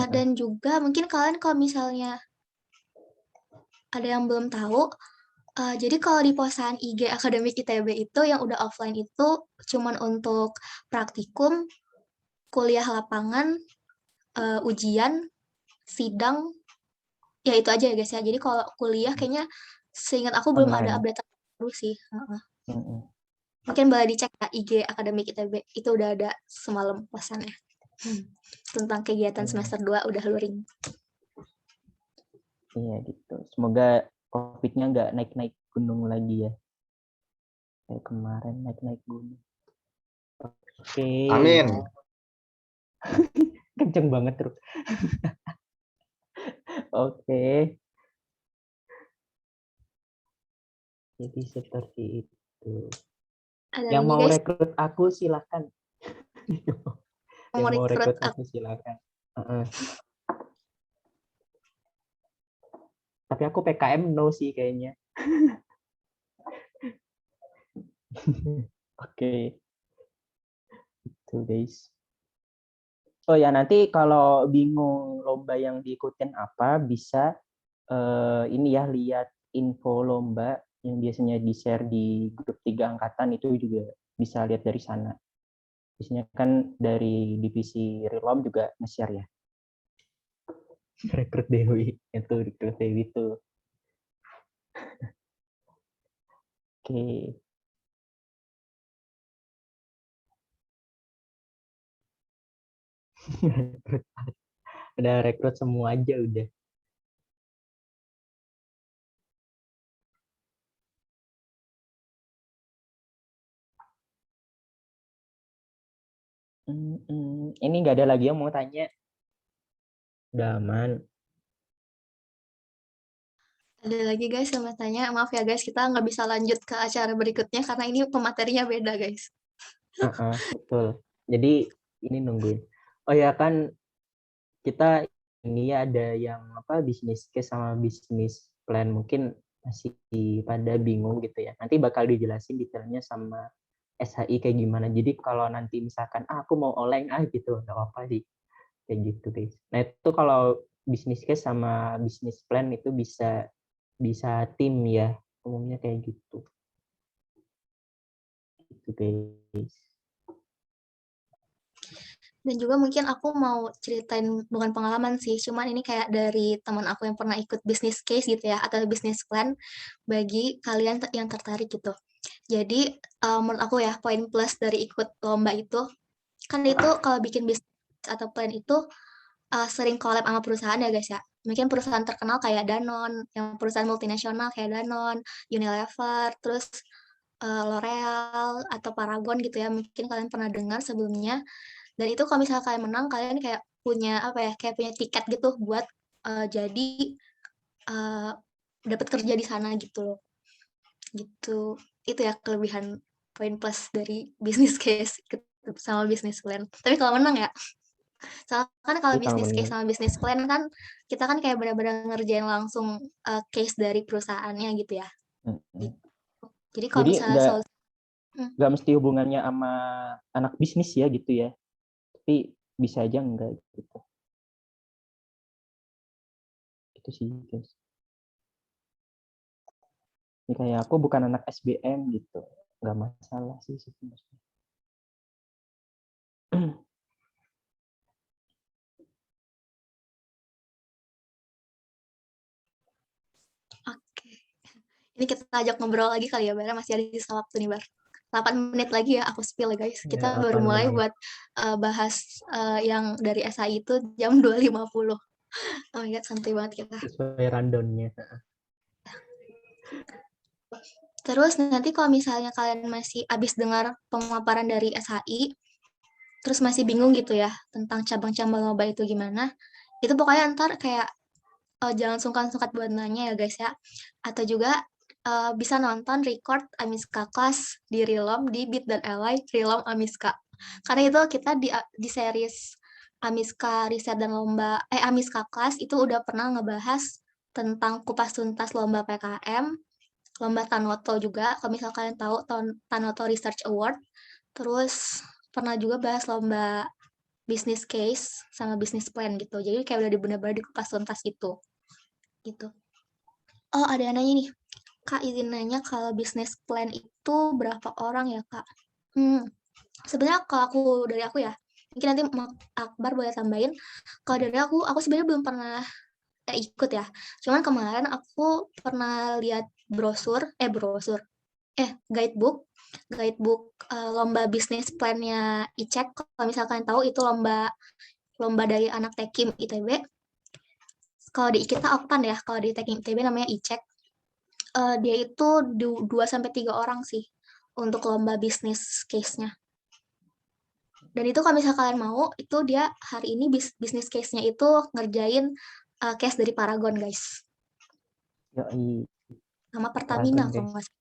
Dan juga mungkin kalian kalau misalnya ada yang belum tahu, jadi kalau di postingan IG Akademik ITB itu yang udah offline itu cuman untuk praktikum, kuliah lapangan, ujian, sidang, ya itu aja ya guys ya. Jadi kalau kuliah kayaknya seingat aku belum ada Online. update baru sih. Mungkin boleh dicek ya IG Akademik ITB, itu udah ada semalam posannya. Tentang kegiatan semester 2 udah luring. Iya gitu. Semoga COVID-nya nggak naik-naik gunung lagi ya. Kayak kemarin naik-naik gunung. Oke. Amin. Kenceng banget terus. Oke. Jadi seperti itu. Ada Yang lagi mau guys, rekrut aku silakan. Yang mau mau rekrut rekrut aku silakan. Heeh. Tapi aku PKM no sih kayaknya. Oke, itu guys. Oh ya, nanti kalau bingung lomba yang diikutin apa, bisa ini ya, lihat info lomba yang biasanya di-share di grup 3 angkatan, itu juga bisa lihat dari sana. Biasanya kan dari divisi Rilom juga nge-share ya. Rekrut Dewi, itu rekrut Dewi itu. Oke. Udah rekrut semua aja udah. Ini nggak ada lagi yang mau tanya. Udah aman. ada lagi guys yang mau tanya. Maaf ya guys, kita nggak bisa lanjut ke acara berikutnya karena ini pematerinya beda guys. Betul. Jadi ini nungguin. Oh ya kan, kita ini ya ada yang apa, bisnis case sama bisnis plan, mungkin masih pada bingung gitu ya. Nanti bakal dijelasin detailnya sama SHI kayak gimana. Jadi kalau nanti misalkan aku mau oleng gitu, nggak apa-apa sih kayak gitu guys. Nah itu kalau bisnis case sama bisnis plan itu bisa tim ya, umumnya kayak gitu. Gitu guys. Dan juga mungkin aku mau ceritain, bukan pengalaman sih, cuman ini kayak dari teman aku yang pernah ikut business case gitu ya, atau business plan bagi kalian yang tertarik gitu. Jadi menurut aku ya, poin plus dari ikut lomba itu, kan itu kalau bikin bisnis atau plan itu sering collab sama perusahaan ya guys ya. Mungkin perusahaan terkenal kayak Danone, yang perusahaan multinasional kayak Danone, Unilever, terus L'Oreal atau Paragon gitu ya. Mungkin kalian pernah dengar sebelumnya. Dan itu kalau misalnya kalian menang, kalian kayak punya apa ya, kayak punya tiket gitu buat jadi dapat kerja di sana gitu loh. Gitu. Itu ya kelebihan poin plus dari business case sama business plan. Tapi kalau menang ya, soalnya kan kalau Jadi kalau business case menang. sama business plan kan kita kan kayak benar-benar ngerjain langsung case dari perusahaannya gitu ya. Gitu. Jadi kalau Jadi misalnya nggak mesti hubungannya sama anak bisnis ya gitu ya. Tapi bisa aja enggak gitu. Itu sih guys. Ini kayak aku bukan anak SBM gitu, nggak masalah sih sebenarnya. Oke. Ini kita ajak ngobrol lagi kali ya, Bara. Masih ada sisa waktu nih, Bar. 8 menit lagi ya aku spill ya, guys. Kita Ya, baru 8 mulai menit. buat bahas yang dari SI itu jam 2.50. Oh my God, santai banget kita. Sesuai rundown-nya. Terus nanti kalau misalnya kalian masih habis dengar pemaparan dari SHI, terus masih bingung gitu ya tentang cabang-cabang lomba itu gimana, itu pokoknya ntar kayak jangan sungkan-sungkan buat nanya ya guys ya. Atau juga bisa nonton record Amiska Class di Rilom di bit.ly Rilom Amiska. Karena itu kita di series Amiska Riset dan Lomba, Amiska Class itu udah pernah ngebahas tentang kupas tuntas lomba PKM, lomba Tanoto juga, kalau misalnya kalian tahu Tanoto Research Award, terus pernah juga bahas lomba business case sama business plan gitu. Jadi kayak udah benar-benar dikupas tuntas gitu. Oh, ada yang nanya nih. Kak, izin nanya kalau business plan itu berapa orang ya, Kak? Sebenarnya kalau dari aku ya, mungkin nanti Akbar boleh tambahin. Kalau dari aku sebenarnya belum pernah ikut ya. Cuman kemarin aku pernah lihat guidebook lomba bisnis plannya ICEK. Kalau misalkan tahu itu lomba dari anak Tekim ITB. Kalau di kita Oktan ya, kalau di Tekim ITB namanya ICEK. Dia itu 2-3 orang sih untuk lomba bisnis case-nya. Dan itu kalau misalkan kalian mau, itu dia hari ini bisnis case-nya itu ngerjain case dari Paragon, guys. Yoi, Sama Pertamina Paragon, kalau guys. nggak salah.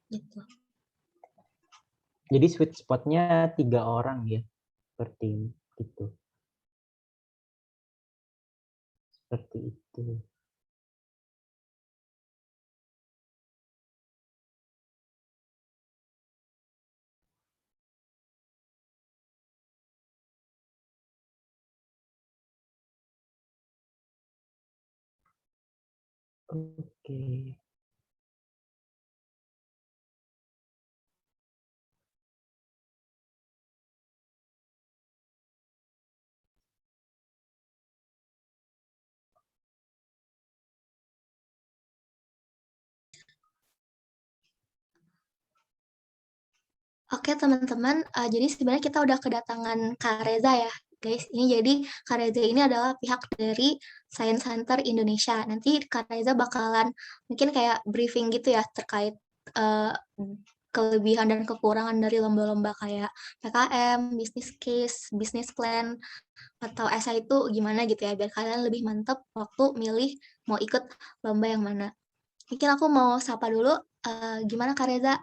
Gitu. Jadi sweet spotnya 3 orang ya per tim gitu. Seperti itu. Oke. Oke teman-teman, jadi sebenarnya kita udah kedatangan Kak Reza ya, guys. Ini jadi Kak Reza ini adalah pihak dari Science Center Indonesia. Nanti Kak Reza bakalan mungkin kayak briefing gitu ya terkait uh, kelebihan dan kekurangan dari lomba-lomba kayak PKM, business case, business plan, atau esai itu gimana gitu ya, biar kalian lebih mantep waktu milih mau ikut lomba yang mana. Mungkin aku mau sapa dulu, gimana Kak Reza?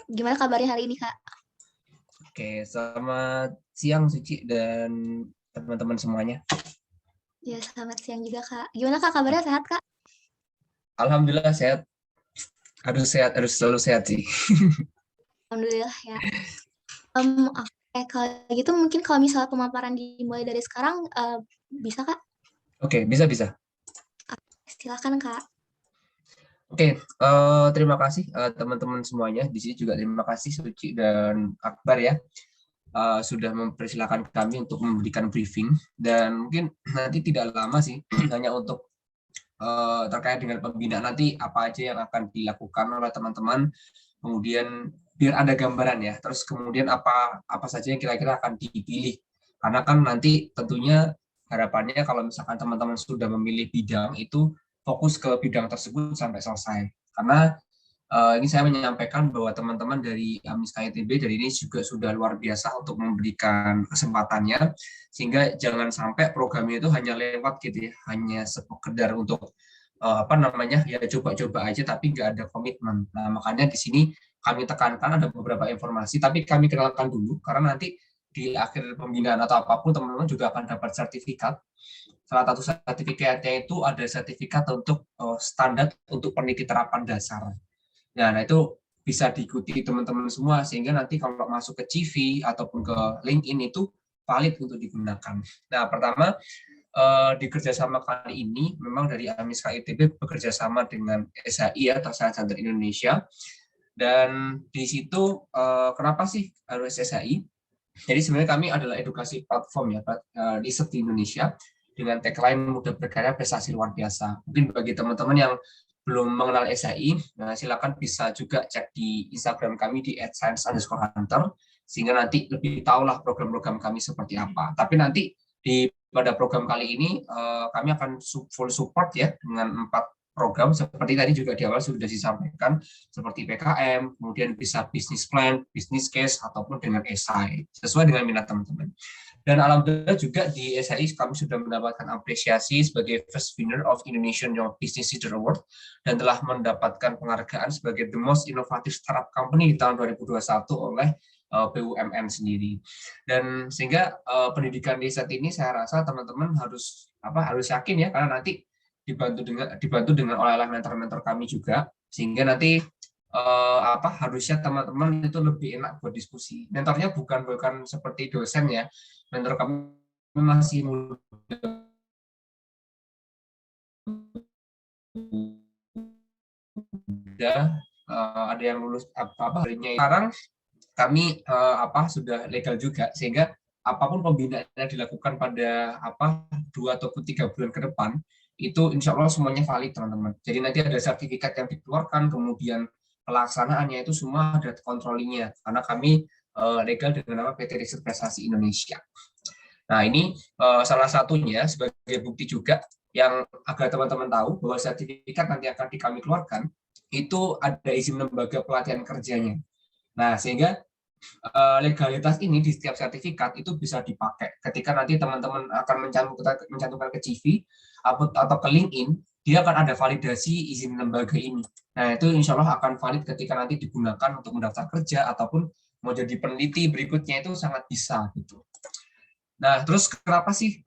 Gimana kabarnya hari ini, Kak? Oke, selamat siang Suci dan teman-teman semuanya. Ya, selamat siang juga, Kak. Gimana, Kak? Kabarnya sehat, Kak? Alhamdulillah sehat. Harus selalu sehat sih. Alhamdulillah ya. Oke, kalau gitu mungkin kalau misalnya pemaparan dimulai dari sekarang, bisa, Kak? Oke, bisa. Silakan, Kak. Oke, terima kasih teman-teman semuanya. Di sini juga terima kasih Suci dan Akbar ya. Sudah mempersilahkan kami untuk memberikan briefing. Dan mungkin nanti tidak lama sih, hanya untuk terkait dengan pembinaan nanti apa aja yang akan dilakukan oleh teman-teman, kemudian biar ada gambaran ya, terus kemudian apa saja yang kira-kira akan dipilih, karena kan nanti tentunya harapannya kalau misalkan teman-teman sudah memilih bidang itu fokus ke bidang tersebut sampai selesai, karena ini saya menyampaikan bahwa teman-teman dari AMISKA ITB dari ini juga sudah luar biasa untuk memberikan kesempatannya, sehingga jangan sampai programnya itu hanya lewat gitu ya, hanya sekedar untuk ya coba-coba aja tapi nggak ada komitmen. Nah makanya di sini kami tekankan ada beberapa informasi, tapi kami kenalkan dulu karena nanti di akhir pembinaan atau apapun teman-teman juga akan dapat sertifikat. Salah satu sertifikatnya itu ada sertifikat untuk standar untuk peneliti terapan dasar. Nah, itu bisa diikuti teman-teman semua sehingga nanti kalau masuk ke CV ataupun ke LinkedIn itu valid untuk digunakan. Nah, pertama di kerjasama kali ini memang dari AMISKA ITB bekerjasama dengan SHI atau Science Center Indonesia, dan di situ kenapa sih harus SHI? Jadi sebenarnya kami adalah edukasi platform ya riset di Indonesia dengan tagline mudah berkarya prestasi luar biasa. Mungkin bagi teman-teman yang belum mengenal SHI, nah silakan bisa juga cek di Instagram kami di @science_hunter sehingga nanti lebih tahulah program-program kami seperti apa. Tapi nanti pada program kali ini kami akan full support ya dengan 4 program seperti tadi juga di awal sudah disampaikan, seperti PKM, kemudian bisa business plan, business case, ataupun dengan esai sesuai dengan minat teman-teman. Dan alhamdulillah juga di SHI kami sudah mendapatkan apresiasi sebagai first winner of Indonesian Young Business Leader Award dan telah mendapatkan penghargaan sebagai the most innovative startup company di tahun 2021 oleh BUMN sendiri. Dan sehingga pendidikan di saat ini saya rasa teman-teman harus yakin ya, karena nanti dibantu dengan oleh mentor-mentor kami juga, sehingga nanti harusnya teman-teman itu lebih enak buat diskusi. Mentornya bukan seperti dosen ya, mentor kami masih muda, ada yang lulus harinya. Sekarang kami sudah legal juga, sehingga apapun pembinaan yang dilakukan pada 2 ataupun 3 bulan ke depan itu insya Allah semuanya valid teman-teman. Jadi nanti ada sertifikat yang dikeluarkan, kemudian pelaksanaannya itu semua ada controllingnya karena kami legal dengan nama PT Riset Prestasi Indonesia. Nah ini salah satunya sebagai bukti juga yang agar teman-teman tahu bahwa sertifikat nanti akan kami keluarkan itu ada izin lembaga pelatihan kerjanya. Nah sehingga legalitas ini di setiap sertifikat itu bisa dipakai ketika nanti teman-teman akan mencantumkan ke CV atau ke LinkedIn, dia akan ada validasi izin lembaga ini. Nah, itu insya Allah akan valid ketika nanti digunakan untuk mendaftar kerja ataupun mau jadi peneliti berikutnya, itu sangat bisa gitu. Nah, terus kenapa sih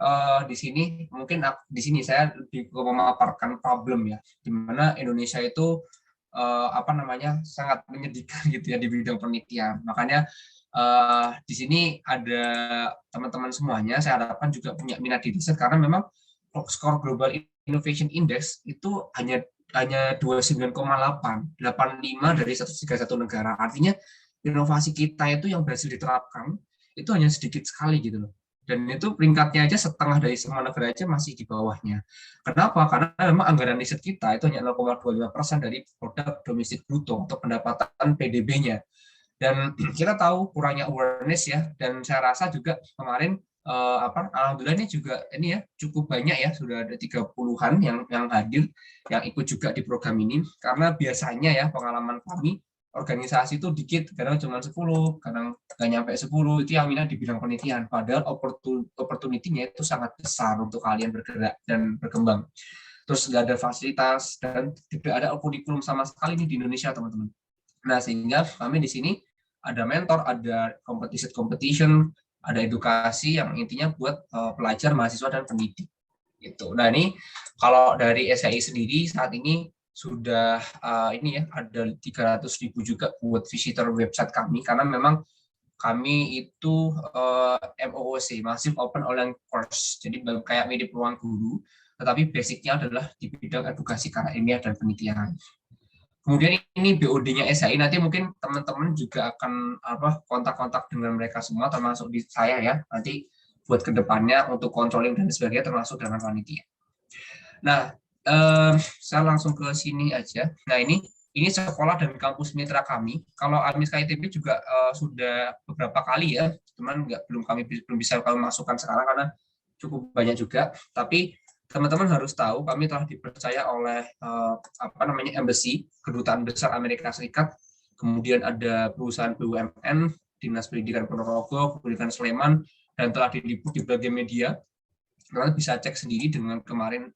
di sini mungkin di sini saya lebih memaparkan problem ya, di mana Indonesia itu sangat menyedihkan gitu ya di bidang penelitian. Makanya di sini ada teman-teman semuanya, saya harapkan juga punya minat di riset, karena memang skor Global Innovation Index itu hanya 29,8, 85 dari 131 negara. Artinya inovasi kita itu yang berhasil diterapkan itu hanya sedikit sekali gitu loh. Dan itu peringkatnya aja setengah dari semua negara aja masih di bawahnya. Kenapa? Karena memang anggaran riset kita itu hanya 0,25% dari produk domestik bruto untuk pendapatan PDB-nya. Dan kita tahu kurangnya awareness ya, dan saya rasa juga kemarin alhamdulillah ini juga ini ya cukup banyak ya, sudah ada 30-an yang hadir, yang ikut juga di program ini, karena biasanya ya pengalaman kami organisasi itu dikit, kadang cuma 10, kadang nggak nyampe 10 itu yang minat di bidang penelitian, padahal opportunity-nya itu sangat besar untuk kalian bergerak dan berkembang. Terus nggak ada fasilitas dan tidak ada kurikulum sama sekali nih di Indonesia, teman-teman. Nah, sehingga kami di sini ada mentor, ada competition, ada edukasi yang intinya buat pelajar, mahasiswa, dan pendidik. Gitu. Nah, ini kalau dari SHI sendiri saat ini sudah ini ya ada 300.000 juga buat visitor website kami, karena memang kami itu MOOC, Massive Open Online Course, jadi kayak mirip ruang guru, tetapi basicnya adalah di bidang edukasi karya ilmiah dan penelitian. Kemudian ini BOD-nya SHI, nanti mungkin teman-teman juga akan kontak-kontak dengan mereka semua, termasuk di saya ya, nanti buat kedepannya untuk controlling dan sebagainya, termasuk dengan panitia. Nah, saya langsung ke sini aja. Nah, ini sekolah dan kampus mitra kami. Kalau Almiska ITB juga sudah beberapa kali ya, cuman belum bisa kami masukkan sekarang karena cukup banyak juga. Tapi teman-teman harus tahu kami telah dipercaya oleh embassy, kedutaan besar Amerika Serikat. Kemudian ada perusahaan BUMN, Dinas Pendidikan Ponorogo, Pendidikan Sleman, dan telah diliput di berbagai media. Kalian bisa cek sendiri dengan kemarin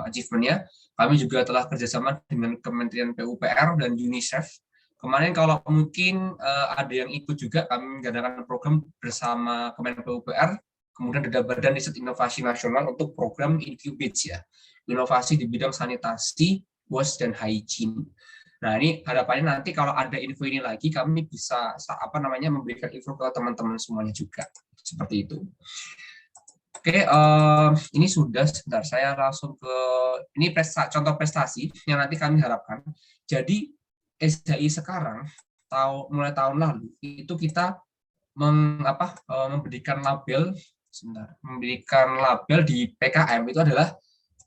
achievement-nya. Kami juga telah kerjasama dengan Kementerian PUPR dan UNICEF. Kemarin kalau mungkin ada yang ikut juga, kami mengadakan program bersama Kementerian PUPR, kemudian ada Badan Riset Inovasi Nasional untuk program Incubate ya, inovasi di bidang sanitasi, waste, dan hygiene. Nah, ini harapannya nanti kalau ada info ini lagi, kami bisa memberikan info ke teman-teman semuanya juga. Seperti itu. Oke, ini sudah, sebentar saya langsung ke ini contoh prestasi yang nanti kami harapkan. Jadi SHI sekarang mulai tahun lalu itu kita memberikan label di PKM itu adalah,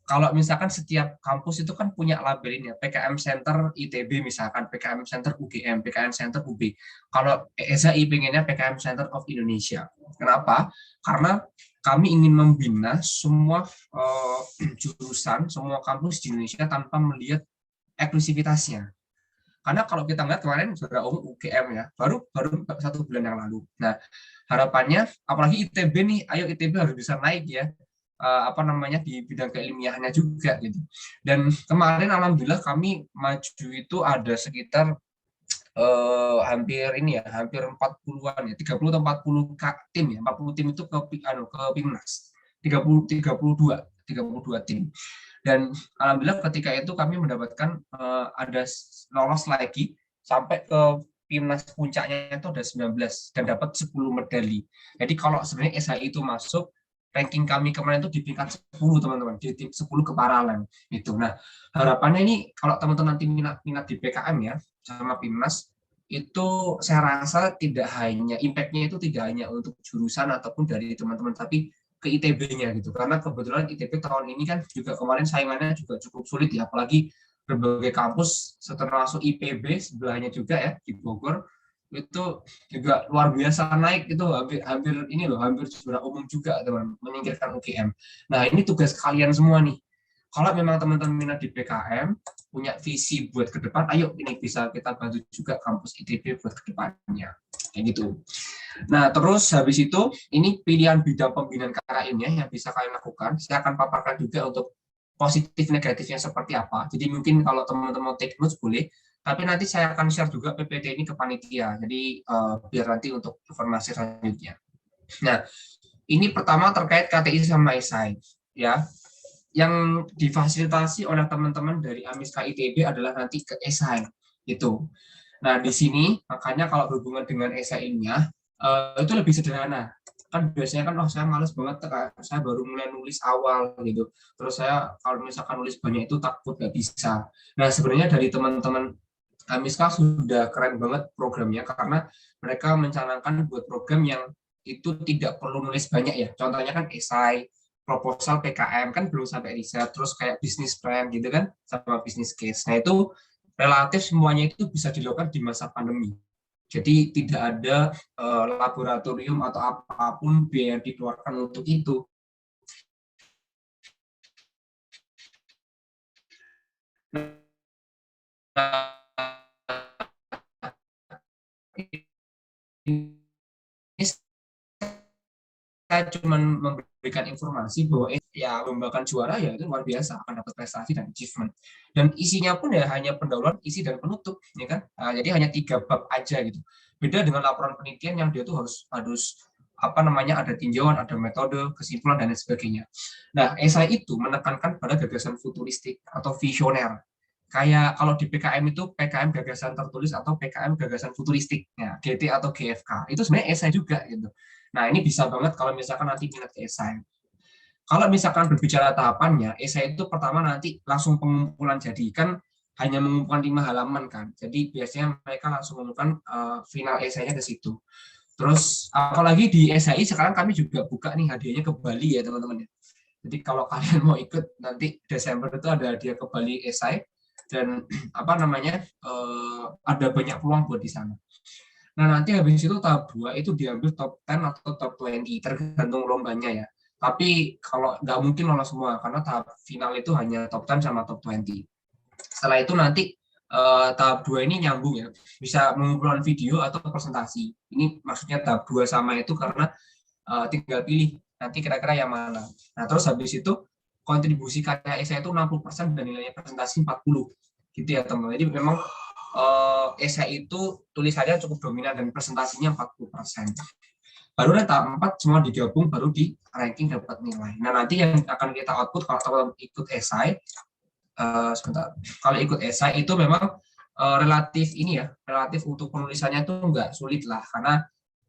kalau misalkan setiap kampus itu kan punya label ini ya, PKM Center ITB misalkan, PKM Center UGM, PKM Center UB. Kalau SHI pengennya PKM Center of Indonesia. Kenapa? Karena kami ingin membina semua jurusan, semua kampus di Indonesia tanpa melihat eksklusivitasnya. Karena kalau kita lihat kemarin Juara Umum UGM ya, baru 1 bulan yang lalu. Nah, harapannya, apalagi ITB nih, ayo ITB harus bisa naik ya, di bidang keilmiahannya juga gitu. Dan kemarin alhamdulillah kami maju itu ada sekitar hampir 40-an ya, 30 atau 40 tim ya, 40 tim itu ke Pimnas, 32 tim. Dan alhamdulillah ketika itu kami mendapatkan ada lolos lagi sampai ke Pimnas puncaknya itu ada 19 dan dapat 10 medali. Jadi kalau sebenarnya SHI itu masuk, ranking kami kemarin itu di peringkat 10 teman-teman, di 10 ke paralel itu. Nah, harapannya ini kalau teman-teman nanti minat di PKM ya sama Pimnas, itu saya rasa impact-nya itu tidak hanya untuk jurusan ataupun dari teman-teman, tapi ke ITB-nya gitu. Karena kebetulan ITB tahun ini kan juga kemarin saingannya juga cukup sulit ya, apalagi berbagai kampus termasuk IPB sebelahnya juga ya di Bogor, itu juga luar biasa naik, itu hampir juara umum juga teman, menyingkirkan UGM. Nah, ini tugas kalian semua nih. Kalau memang teman-teman minat di PKM, punya visi buat ke depan, ayo ini bisa kita bantu juga kampus ITB buat ke depannya. kayak gitu. Nah, terus habis itu ini pilihan bidang pembinaan KKN-nya yang bisa kalian lakukan. Saya akan paparkan juga untuk positif negatifnya seperti apa. Jadi mungkin kalau teman-teman take notes boleh, tapi nanti saya akan share juga PPT ini ke panitia. Jadi biar nanti untuk informasi selanjutnya. Nah, ini pertama terkait KTI sama esai, ya. Yang difasilitasi oleh teman-teman dari Amiska ITB adalah nanti ke esai, gitu. Nah, di sini makanya kalau berhubungan dengan esainya itu lebih sederhana. Kan biasanya kan saya males banget, saya baru mulai nulis awal gitu. Terus saya kalau misalkan nulis banyak itu takut nggak bisa. Nah, sebenarnya dari teman-teman Amiska sudah keren banget programnya karena mereka mencanangkan buat program yang itu tidak perlu nulis banyak ya. Contohnya kan esai, proposal PKM kan belum sampai riset, terus kayak bisnis plan gitu kan, sama bisnis case. Nah itu relatif semuanya itu bisa dilakukan di masa pandemi. Jadi tidak ada laboratorium atau apapun biaya yang dikeluarkan untuk itu. Saya cuma memberikan informasi bahwa ya lombakan juara ya itu luar biasa, akan dapat prestasi dan achievement. Dan isinya pun ya hanya pendahuluan, isi dan penutup, ya kan? Jadi hanya 3 bab aja gitu. Beda dengan laporan penelitian yang dia tuh harus apa namanya, ada tinjauan, ada metode, kesimpulan dan lain sebagainya. Nah, esai itu menekankan pada gagasan futuristik atau visioner. Kayak kalau di PKM itu PKM gagasan tertulis atau PKM gagasan futuristik, ya, GT atau GFK. Itu sebenarnya esai juga gitu. Nah, ini bisa banget kalau misalkan nanti minat ke esai. Kalau misalkan berbicara tahapannya, esai itu pertama nanti langsung pengumpulan, jadi kan hanya mengumpulkan 5 halaman kan. Jadi biasanya mereka langsung mengumpulkan final esainya ke situ. Terus apalagi di SHI sekarang kami juga buka nih hadiahnya ke Bali ya teman-teman. Jadi kalau kalian mau ikut nanti Desember itu ada hadiah ke Bali esai dan apa namanya ada banyak peluang buat di sana. Nah, nanti habis itu tahap 2 itu diambil top 10 atau top 20, tergantung lombanya ya. Tapi kalau nggak mungkin lolos semua, karena tahap final itu hanya top 10 sama top 20. Setelah itu nanti tahap 2 ini nyambung ya, bisa mengumpulkan video atau presentasi. Ini maksudnya tahap 2 sama itu karena tinggal pilih nanti kira-kira yang mana. Nah, terus habis itu kontribusi karya esai itu 60% dan nilainya presentasi 40. Gitu ya, teman-teman. Jadi memang esai itu tulisannya cukup dominan dan presentasinya 40%. Baru tahap 4 semua digabung baru di ranking dapat nilai. Nah, nanti yang akan kita output kalau teman-teman ikut esai, sebentar. Kalau ikut esai itu memang relatif ini ya, relatif untuk penulisannya itu enggak sulit lah, karena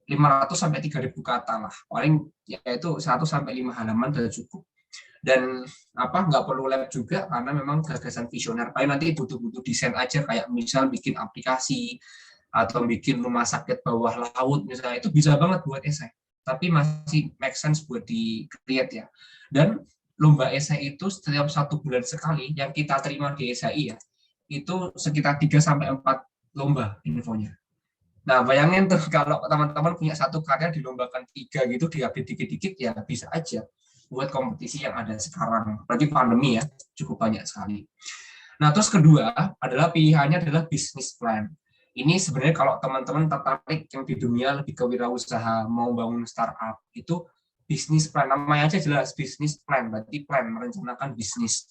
500 sampai 3.000 kata lah. Paling yaitu 1 sampai 5 halaman sudah cukup. Dan nggak perlu lab juga karena memang gagasan visioner. Paling nanti butuh desain aja, kayak misal bikin aplikasi atau bikin rumah sakit bawah laut misalnya, itu bisa banget buat esai. Tapi masih make sense buat di create ya. Dan lomba esai itu setiap 1 bulan sekali yang kita terima di SHI ya, itu sekitar 3 sampai 4 lomba infonya. Nah, bayangin tuh kalau teman-teman punya 1 karya dilombakan 3 gitu, diupdate dikit-dikit ya bisa aja buat kompetisi yang ada sekarang. Berarti pandemi ya, cukup banyak sekali. Nah, terus kedua adalah pilihannya adalah business plan. Ini sebenarnya kalau teman-teman tertarik yang di dunia lebih ke wirausaha, mau bangun startup, itu bisnis plan, namanya aja jelas bisnis plan, berarti plan, merencanakan bisnis.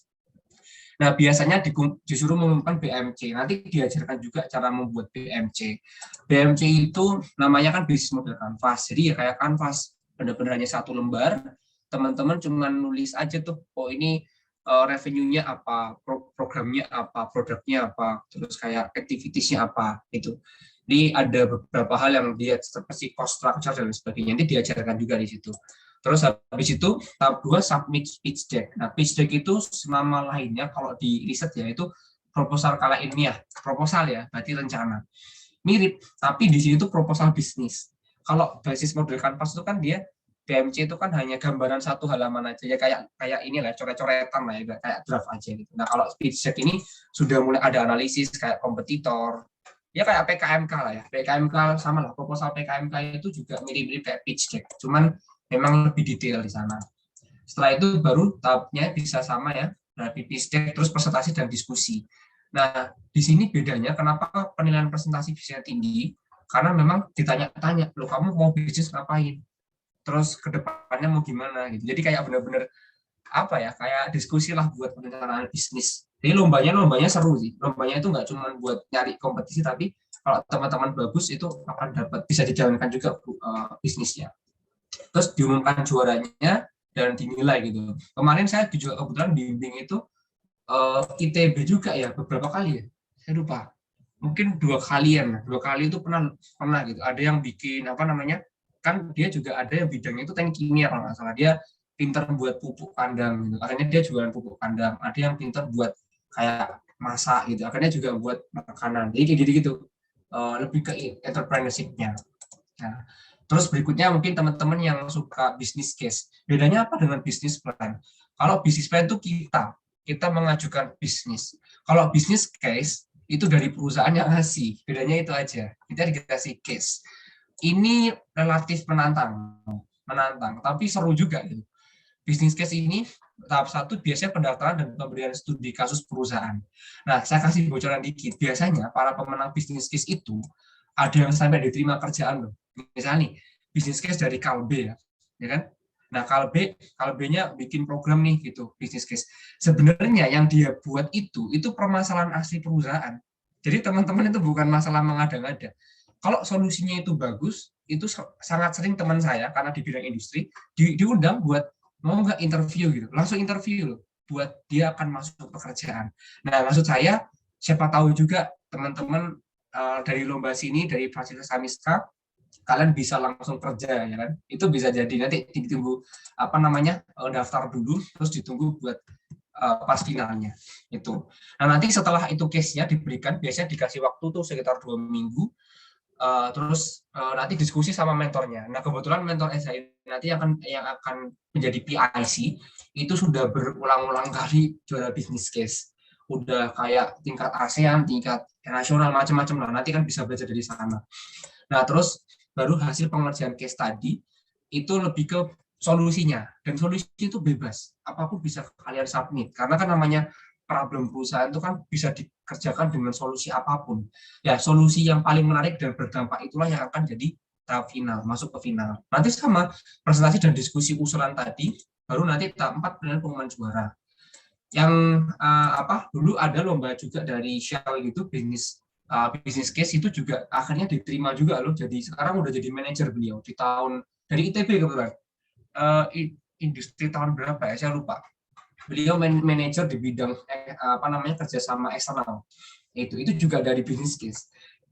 Nah, biasanya disuruh mengumumkan BMC, nanti diajarkan juga cara membuat BMC. BMC itu namanya kan bisnis model kanvas, jadi ya kayak kanvas, benar-benar hanya 1 lembar, teman-teman cuma nulis aja tuh, oh ini revenue-nya apa, programnya apa, produknya apa, terus kayak activitiesnya apa, itu. Jadi ada beberapa hal yang dia seperti cost structure dan sebagainya, nanti diajarkan juga di situ. Terus habis itu tahap 2 submit pitch deck. Nah, pitch deck itu nama lainnya kalau di riset ya itu proposal kala ilmiah, proposal ya, berarti rencana. Mirip, tapi di sini itu proposal bisnis. Kalau basis model kanvas itu kan dia BMC itu kan hanya gambaran 1 halaman aja ya, kayak inilah coret-coretan lah ya, kayak draft aja gitu. Nah, kalau pitch deck ini sudah mulai ada analisis kayak kompetitor. Ya kayak PKMK lah ya. PKMK sama lah, proposal PKMK itu juga mirip-mirip kayak pitch deck. Cuman memang lebih detail di sana. Setelah itu baru tahapnya bisa sama ya, dari pitch deck terus presentasi dan diskusi. Nah, di sini bedanya kenapa penilaian presentasi bisa tinggi, Karena memang ditanya-tanya, loh kamu mau bisnis ngapain? Terus ke depannya mau gimana gitu. Jadi kayak benar-benar apa ya, kayak diskusi lah buat perencanaan bisnis. Jadi lombanya seru sih. Lombanya itu nggak cuma buat nyari kompetisi, tapi kalau teman-teman bagus itu akan dapat, bisa dijalankan juga bisnisnya. Terus diumumkan juaranya dan dinilai gitu. Kemarin saya juga kebetulan bimbing itu ITB juga ya, beberapa kali ya. Saya lupa. Mungkin 2 kalian. 2 kali itu pernah gitu. Ada yang bikin apa namanya? Kan dia juga ada yang bidangnya itu teknik kimia kalau nggak salah. Dia pintar buat pupuk kandang gitu. Akhirnya dia jualan pupuk kandang. Ada yang pintar buat kayak masak gitu. Akhirnya juga buat makanan. Jadi kayak gitu-gitu. Lebih ke entrepreneurship-nya. Nah, terus berikutnya mungkin teman-teman yang suka business case. Bedanya apa dengan business plan? Kalau business plan itu kita mengajukan bisnis. Kalau business case itu dari perusahaan yang ngasih. Bedanya itu aja. Kita dikasih case. Ini relatif menantang, tapi seru juga gitu. Business case ini tahap 1 biasanya pendaftaran dan pemberian studi kasus perusahaan. Nah, saya kasih bocoran dikit. Biasanya para pemenang business case itu ada yang sampai diterima kerjaan loh. Misalnya nih, business case dari Kalbe ya kan? Nah, Kalbe-nya bikin program nih gitu, business case. Sebenarnya yang dia buat itu permasalahan asli perusahaan. Jadi teman-teman itu bukan masalah mengada-ngada. Kalau solusinya itu bagus, itu sangat sering teman saya karena di bidang industri diundang buat mau nggak interview gitu, langsung interview loh, buat dia akan masuk pekerjaan. Nah, maksud saya siapa tahu juga teman-teman dari lomba sini, dari Fasilitas Amiska, kalian bisa langsung kerja ya kan? Itu bisa jadi, nanti ditunggu apa namanya daftar dulu, terus ditunggu buat pas finalnya itu. Nah, nanti setelah itu case-nya diberikan, biasanya dikasih waktu tuh sekitar 2 minggu. Terus nanti diskusi sama mentornya. Nah, kebetulan mentor saya nanti yang akan menjadi PIC itu sudah berulang-ulang kali juara business case. Udah kayak tingkat ASEAN, tingkat nasional, macam-macam lah. Nanti kan bisa belajar dari sana. Nah, terus baru hasil pengerjaan case tadi itu lebih ke solusinya. Dan solusi itu bebas. Apapun bisa kalian submit. Karena kan namanya problem perusahaan itu kan bisa dikerjakan dengan solusi apapun. Ya, solusi yang paling menarik dan berdampak itulah yang akan jadi tahap final, masuk ke final. Nanti sama presentasi dan diskusi usulan tadi, baru nanti tahap 4 dengan pengumuman juara. Yang dulu ada lomba juga dari Shell gitu, business case itu juga akhirnya diterima juga loh. Jadi sekarang udah jadi manajer beliau di tahun dari ITB kebetulan. Industri tahun berapa ya, saya lupa. Beliau manajer di bidang kerjasama eksternal. Itu juga dari business case.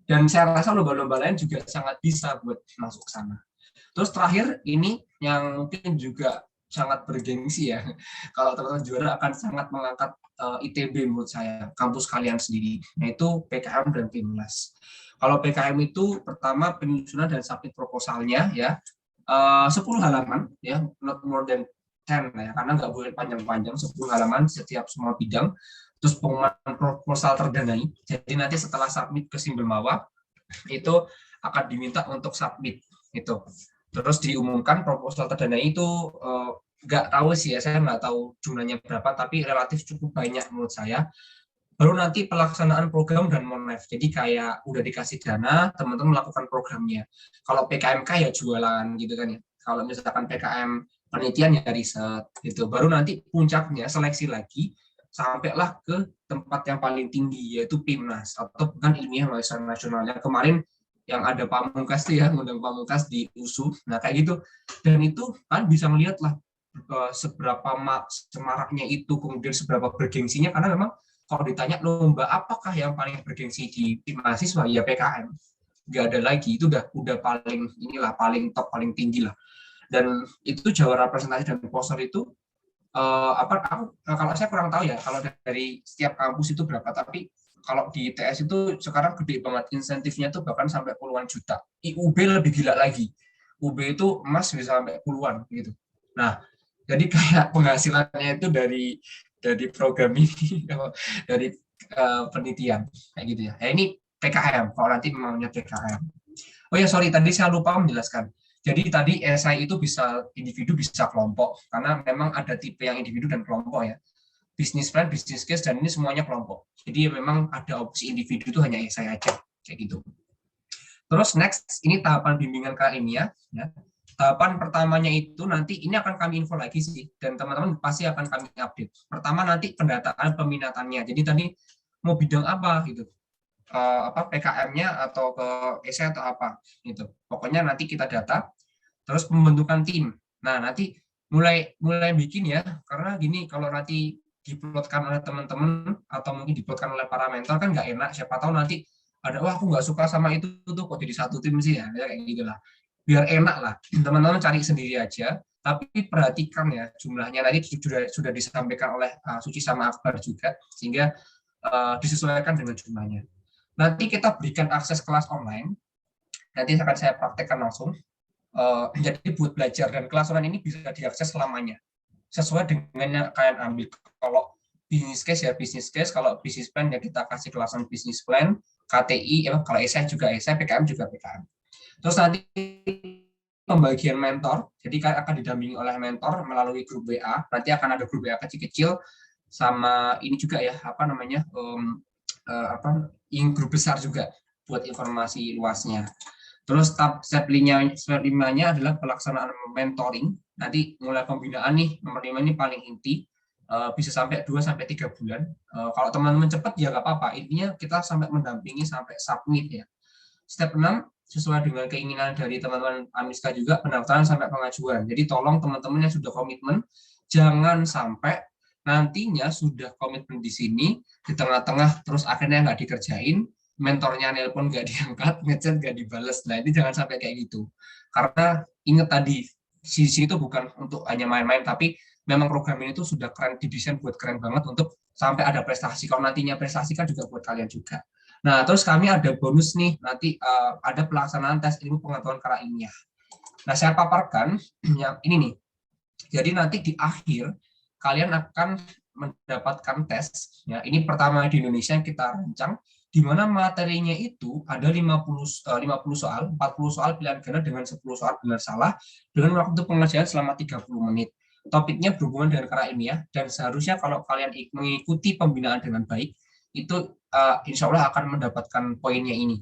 Dan saya rasa lomba-lomba lain juga sangat bisa buat masuk ke sana. Terus terakhir ini yang mungkin juga sangat bergengsi ya. Kalau teman-teman juara akan sangat mengangkat ITB menurut saya, kampus kalian sendiri, yaitu PKM dan Timnas. Kalau PKM itu pertama penyusunan dan submit proposalnya ya 10 halaman ya, not more than 10 ya, karena nggak boleh panjang-panjang, 10 halaman setiap semua bidang. Terus pengumuman proposal terdanai. Jadi nanti setelah submit ke Simbelmawa itu akan diminta untuk submit itu. Terus diumumkan proposal terdanai itu nggak tahu sih ya, saya nggak tahu jumlahnya berapa, tapi relatif cukup banyak menurut saya. Baru nanti pelaksanaan program dan monef. Jadi kayak udah dikasih dana, teman-teman melakukan programnya. Kalau PKMK ya jualan gitu kan ya. Kalau misalkan PKM penelitian ya riset gitu. Baru nanti puncaknya seleksi lagi sampailah ke tempat yang paling tinggi, yaitu PIMNAS atau Pekan Ilmiah Mahasiswa Nasional. Yang kemarin yang ada Pamungkas tuh ya, ngundang Pamungkas di USU. Nah kayak gitu. Dan itu kan bisa melihat lah seberapa semaraknya itu, kemudian seberapa bergengsinya, karena memang kalau ditanya lomba apakah yang paling bergengsi di mahasiswa, ya PKM. Nggak ada lagi, itu udah paling paling top, paling tinggi lah. Dan itu jawara presentasi dan poster itu kalau saya kurang tahu ya kalau dari setiap kampus itu berapa, tapi kalau di ITS itu sekarang gede banget insentifnya tuh, bahkan sampai puluhan juta. IUB lebih gila lagi. UB itu emas bisa sampai puluhan gitu. Nah, jadi kayak penghasilannya itu dari program ini, dari penelitian kayak gitu ya. Ini PKM, kalau nanti maunya PKM. Oh ya, sorry, tadi saya lupa menjelaskan. Jadi tadi esai itu bisa individu, bisa kelompok, karena memang ada tipe yang individu dan kelompok ya. Business plan, business case, dan ini semuanya kelompok. Jadi memang ada opsi individu itu hanya esai aja, kayak gitu. Terus next, ini tahapan bimbingan KIMIA. Ya. Tahapan pertamanya itu nanti ini akan kami info lagi sih, dan teman-teman pasti akan kami update. Pertama nanti pendataan peminatannya. Jadi tadi mau bidang apa gitu, PKM-nya atau ke esai atau apa gitu. Pokoknya nanti kita data. Terus pembentukan tim. Nah nanti mulai bikin ya, karena gini kalau nanti diplotkan oleh teman-teman atau mungkin diplotkan oleh para mentor kan nggak enak. Siapa tahu nanti ada wah aku nggak suka sama itu tuh kok jadi satu tim sih ya, kayak gitulah. Biar enak lah, teman-teman cari sendiri aja, tapi perhatikan ya jumlahnya tadi sudah disampaikan oleh Suci sama Akbar juga, sehingga disesuaikan dengan jumlahnya. Nanti kita berikan akses kelas online, nanti akan saya praktekkan langsung. Jadi buat belajar dan kelas online ini bisa diakses selamanya, sesuai dengan yang kalian ambil. Kalau business case ya business case, kalau business plan ya kita kasih kelasan business plan, KTI, kalau esai juga esai, PKM juga PKM. Terus nanti pembagian mentor, jadi akan didampingi oleh mentor melalui grup WA. Nanti akan ada grup WA kecil-kecil sama ini juga ya, grup besar juga buat informasi luasnya. Terus step 5-nya adalah pelaksanaan mentoring. Nanti mulai pembinaan nih, nomor 5 ini paling inti, bisa sampai 2-3 bulan. Kalau teman-teman cepat ya nggak apa-apa. Intinya kita sampai mendampingi sampai submit ya. Step 6 sesuai dengan keinginan dari teman-teman Amiska juga, pendaftaran sampai pengajuan. Jadi tolong teman-teman yang sudah komitmen, jangan sampai nantinya sudah komitmen di sini, di tengah-tengah terus akhirnya nggak dikerjain, mentornya nelpon nggak diangkat, ngechat nggak dibales. Nah ini jangan sampai kayak gitu. Karena ingat tadi, sisi itu bukan untuk hanya main-main, tapi memang program ini tuh sudah keren, didesain buat keren banget untuk sampai ada prestasi. Kalau nantinya prestasi kan juga buat kalian juga. Nah, terus kami ada bonus nih, nanti ada pelaksanaan tes ilmu pengetahuan KIMIA. Nah, saya paparkan yang ini nih. Jadi nanti di akhir kalian akan mendapatkan tes. Ya, ini pertama di Indonesia yang kita rancang, di mana materinya itu ada 50 soal, 40 soal pilihan ganda dengan 10 soal benar salah, dengan waktu pengerjaan selama 30 menit. Topiknya berhubungan dengan KIMIA, dan seharusnya kalau kalian mengikuti pembinaan dengan baik, itu insya Allah akan mendapatkan poinnya ini.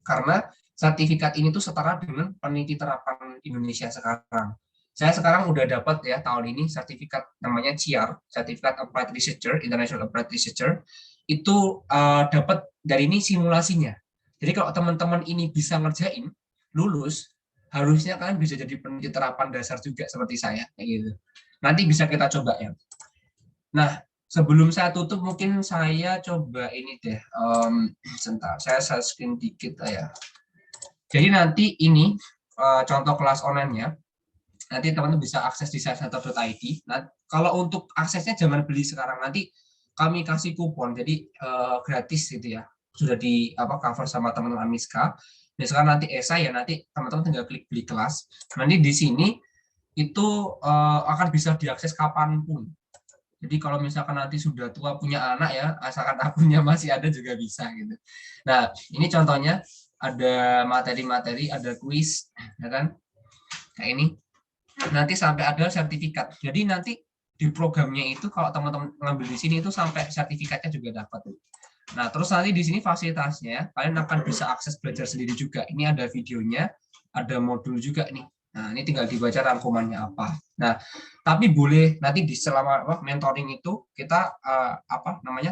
Karena sertifikat ini tuh setara dengan peneliti terapan Indonesia sekarang. Saya sekarang udah dapat ya tahun ini sertifikat namanya CIAR, Certificate Applied Researcher, International Applied Researcher, itu dapat dari ini simulasinya. Jadi kalau teman-teman ini bisa ngerjain, lulus, harusnya kalian bisa jadi peneliti terapan dasar juga seperti saya, kayak gitu. Nanti bisa kita coba ya. Nah, sebelum saya tutup, mungkin saya coba ini deh, sebentar, saya screen dikit ya. Jadi nanti ini contoh kelas online-nya, nanti teman-teman bisa akses di science-center.id. Nah, kalau untuk aksesnya jangan beli sekarang, nanti kami kasih kupon, jadi gratis gitu ya, sudah di cover sama teman-teman Amiska. Misalkan nanti esai ya, nanti teman-teman tinggal klik beli kelas. Nanti di sini itu akan bisa diakses kapanpun. Jadi kalau misalkan nanti sudah tua punya anak ya, asalkan akunnya masih ada juga bisa gitu. Nah, ini contohnya ada materi-materi, ada kuis, ya kan? Kayak ini. Nanti sampai ada sertifikat. Jadi nanti di programnya itu kalau teman-teman ngambil di sini itu sampai sertifikatnya juga dapat. Nah, terus nanti di sini fasilitasnya kalian akan bisa akses belajar sendiri juga. Ini ada videonya, ada modul juga nih. Nah, ini tinggal dibaca rangkumannya apa. Nah, tapi boleh nanti di selama mentoring itu kita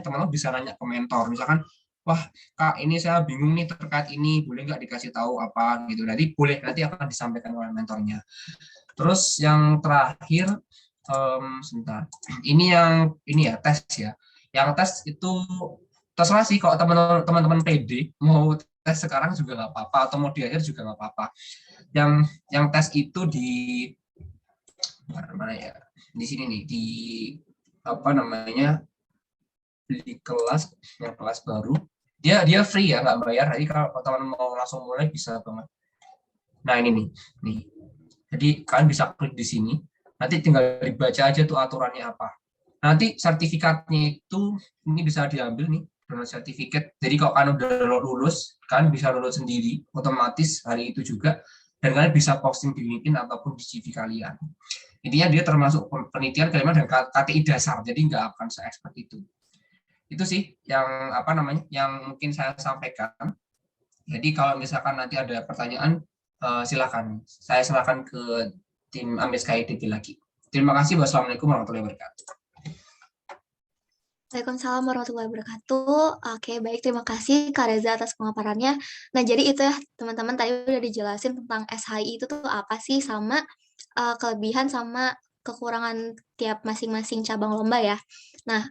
teman-teman bisa nanya ke mentor. Misalkan, wah Kak ini saya bingung nih terkait ini, boleh nggak dikasih tahu apa gitu. Nanti boleh, nanti akan disampaikan oleh mentornya. Terus yang terakhir, sebentar. Ini ya tes ya. Yang tes itu terserah sih, kalau teman-teman PD mau tes sekarang juga nggak apa-apa, atau mau di akhir juga nggak apa-apa. Yang tes itu di mana ya? Di sini nih, di di kelas, yang kelas baru. Dia free ya, nggak bayar. Jadi kalau teman-teman mau langsung mulai bisa banget. Nah ini nih. Jadi kalian bisa klik di sini. Nanti tinggal dibaca aja tuh aturannya apa. Nanti sertifikatnya itu ini bisa diambil nih, download sertifikat. Jadi kalau kalian udah lulus, kalian bisa download sendiri otomatis hari itu juga, dan kalian bisa posting di LinkedIn ataupun di CV kalian. Intinya dia termasuk penelitian kalimat dan KTI dasar, jadi nggak akan se-expert itu. Itu sih yang yang mungkin saya sampaikan. Jadi kalau misalkan nanti ada pertanyaan, silakan. Saya silakan ke tim Amis KIDP lagi. Terima kasih. Wassalamualaikum warahmatullahi wabarakatuh. Waalaikumsalam warahmatullahi wabarakatuh. Oke, baik. Terima kasih Kak Reza atas pemaparannya. Nah, jadi itu ya teman-teman tadi udah dijelasin tentang SHI itu tuh apa sih sama kelebihan sama kekurangan tiap masing-masing cabang lomba ya. Nah,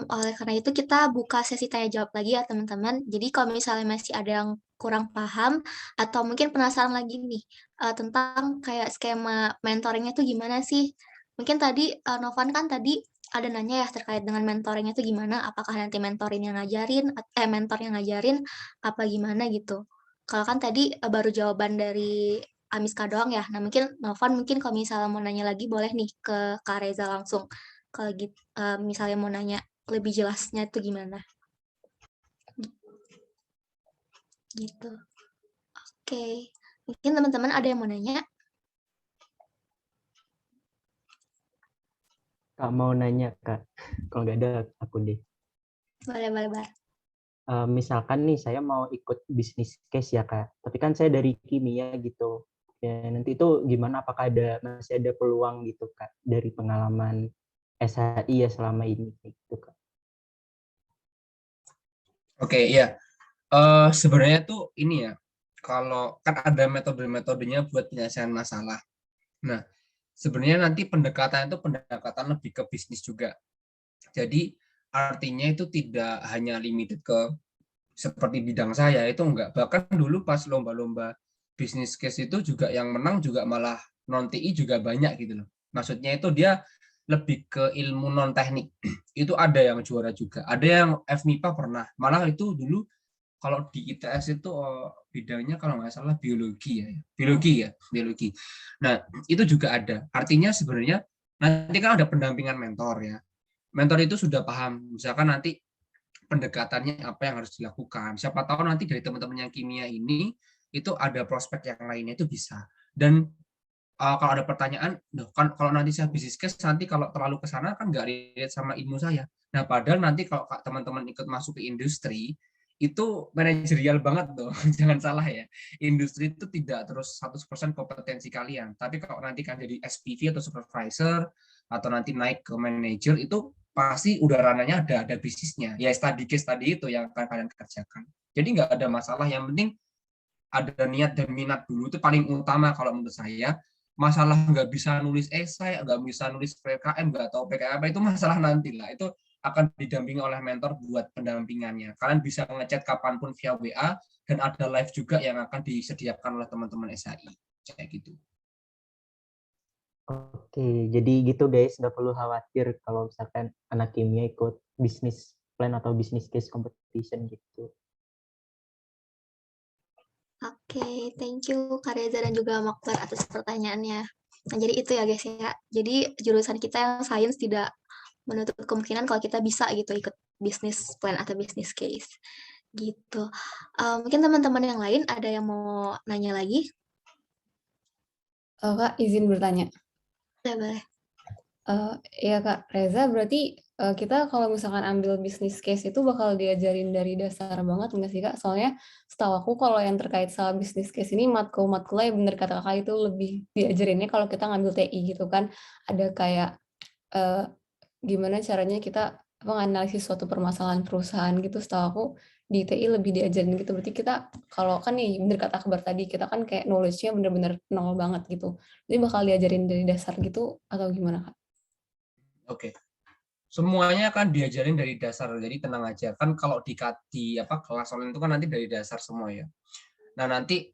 oleh karena itu kita buka sesi tanya jawab lagi ya teman-teman. Jadi kalau misalnya masih ada yang kurang paham atau mungkin penasaran lagi nih tentang kayak skema mentoringnya tuh gimana sih? Mungkin tadi Novan kan tadi ada nanya ya terkait dengan mentoringnya itu gimana, apakah nanti mentor yang ngajarin, apa gimana gitu. Kalau kan tadi baru jawaban dari Amiska doang ya, nah mungkin Novan mungkin kalau misalnya mau nanya lagi boleh nih ke Kak Reza langsung. Kalau gitu, misalnya mau nanya lebih jelasnya itu gimana. Gitu. Oke, mungkin teman-teman ada yang mau nanya? Kak mau nanya Kak, kalau nggak ada aku deh. Boleh. Misalkan nih saya mau ikut bisnis case ya Kak, tapi kan saya dari kimia gitu. Ya, nanti itu gimana? Apakah masih ada peluang gitu Kak dari pengalaman SHI ya selama ini gitu Kak? Oke, iya. Sebenarnya tuh ini ya, kalau kan ada metode-metodenya buat penyelesaian masalah. Nah, sebenarnya nanti pendekatan itu pendekatan lebih ke bisnis juga. Jadi artinya itu tidak hanya limited ke seperti bidang saya, itu enggak. Bahkan dulu pas lomba-lomba bisnis case itu juga yang menang juga malah non TI juga banyak gitu loh. Maksudnya itu dia lebih ke ilmu non teknik. Itu ada yang juara juga. Ada yang FMIPA pernah. Malah itu dulu kalau di ITS itu bidangnya kalau nggak salah biologi ya. Nah, itu juga ada. Artinya sebenarnya nanti kan ada pendampingan mentor ya. Mentor itu sudah paham, misalkan nanti pendekatannya apa yang harus dilakukan. Siapa tahu nanti dari teman-teman yang kimia ini itu ada prospek yang lainnya itu bisa. Dan kalau ada pertanyaan, kan kalau nanti saya bisnis case nanti kalau terlalu ke sana kan nggak relate sama ilmu saya. Nah, padahal nanti kalau teman-teman ikut masuk ke industri itu manajerial banget tuh. Jangan salah ya. Industri itu tidak terus 100% kompetensi kalian. Tapi kalau nanti kan jadi SPV atau supervisor atau nanti naik ke manager itu pasti udah ranahnya ada bisnisnya. Ya study case tadi itu yang akan kalian kerjakan. Jadi nggak ada masalah. Yang penting ada niat dan minat dulu itu paling utama kalau menurut saya. Masalah nggak bisa nulis esai, nggak bisa nulis PKM, nggak tahu PKM apa itu masalah nanti lah. Itu akan didampingi oleh mentor buat pendampingannya. Kalian bisa ngechat kapanpun via WA dan ada live juga yang akan disediakan oleh teman-teman SHI. Kayak gitu. Oke, jadi gitu guys, nggak perlu khawatir kalau misalkan anak kimia ikut bisnis plan atau bisnis case competition gitu. Oke, thank you Kak Reza dan juga Makbar atas pertanyaannya. Nah, jadi itu ya guys ya. Jadi jurusan kita yang sains tidak menutup kemungkinan kalau kita bisa gitu ikut bisnis plan atau bisnis case gitu. Mungkin teman-teman yang lain ada yang mau nanya lagi? Kak, izin bertanya. Boleh. Ya Kak Reza, berarti kita kalau misalkan ambil bisnis case itu bakal diajarin dari dasar banget nggak sih Kak? Soalnya setahu aku kalau yang terkait sama bisnis case ini matkulnya bener kata Kakak itu lebih diajarinnya kalau kita ngambil TI gitu kan. Ada kayak gimana caranya kita menganalisis suatu permasalahan perusahaan gitu. Setahu aku di TI lebih diajarin gitu. Berarti kita kalau kan nih bener kata Akbar tadi kita kan kayak knowledge-nya bener-bener nol banget gitu. Jadi bakal diajarin dari dasar gitu atau gimana Kak? Oke. Semuanya kan diajarin dari dasar, jadi tenang aja. Kan kalau di kelas online itu kan nanti dari dasar semua ya. Nah, nanti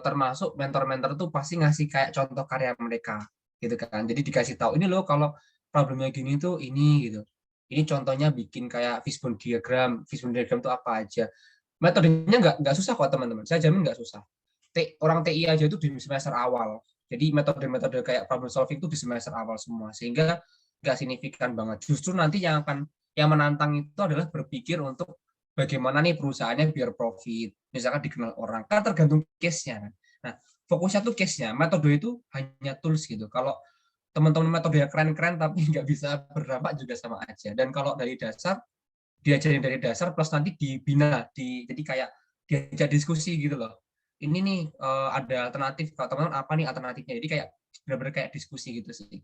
termasuk mentor-mentor tuh pasti ngasih kayak contoh karya mereka gitu kan. Jadi dikasih tahu ini loh kalau problemnya gini tuh ini gitu. Ini contohnya bikin kayak fishbone diagram. Fishbone diagram tuh apa aja. Metodenya nggak susah kok teman-teman. Saya jamin nggak susah. Orang TI aja itu di semester awal. Jadi metode-metode kayak problem solving itu di semester awal semua. Sehingga nggak signifikan banget. Justru nanti yang menantang itu adalah berpikir untuk bagaimana nih perusahaannya biar profit, misalkan dikenal orang, kan tergantung case-nya. Nah, fokusnya tuh case-nya, metode itu hanya tools gitu. Kalau teman-teman metode keren-keren tapi nggak bisa berdampak juga sama aja. Dan kalau dari dasar, diajarin dari dasar plus nanti dibina, jadi kayak diajak diskusi gitu loh. Ini nih ada alternatif, kalau teman-teman apa nih alternatifnya, jadi kayak benar-benar kayak diskusi gitu sih.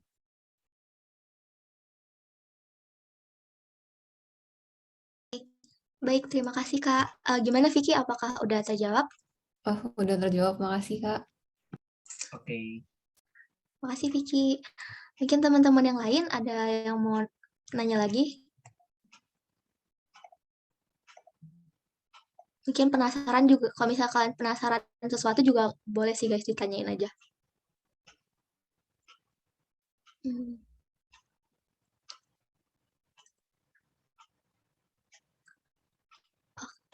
Baik, terima kasih Kak. Gimana Vicky, apakah udah terjawab? Oh, udah terjawab, makasih Kak. Oke. Makasih Vicky. Mungkin teman-teman yang lain ada yang mau nanya lagi? Mungkin penasaran juga, kalau misalnya kalian penasaran sesuatu juga boleh sih guys, ditanyain aja.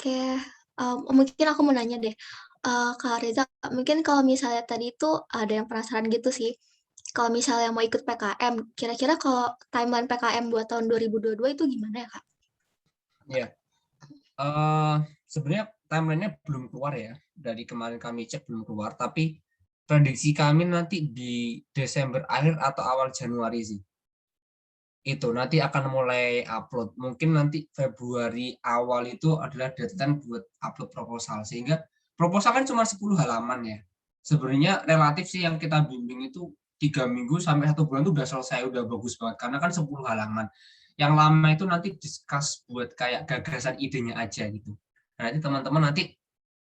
Oke, mungkin aku mau nanya deh, Kak Reza, mungkin kalau misalnya tadi itu ada yang penasaran gitu sih, kalau misalnya mau ikut PKM, kira-kira kalau timeline PKM buat tahun 2022 itu gimana ya Kak? Ya, sebenarnya timeline-nya belum keluar ya, dari kemarin kami cek belum keluar, tapi prediksi kami nanti di Desember akhir atau awal Januari sih. Itu nanti akan mulai upload, mungkin nanti Februari awal itu adalah deadline buat upload proposal, sehingga proposal kan cuma 10 halaman ya, sebenarnya relatif sih yang kita bimbing itu 3 minggu sampai 1 bulan itu udah selesai, udah bagus banget, karena kan 10 halaman. Yang lama itu nanti discuss buat kayak gagasan idenya aja gitu. Nah, nanti teman-teman nanti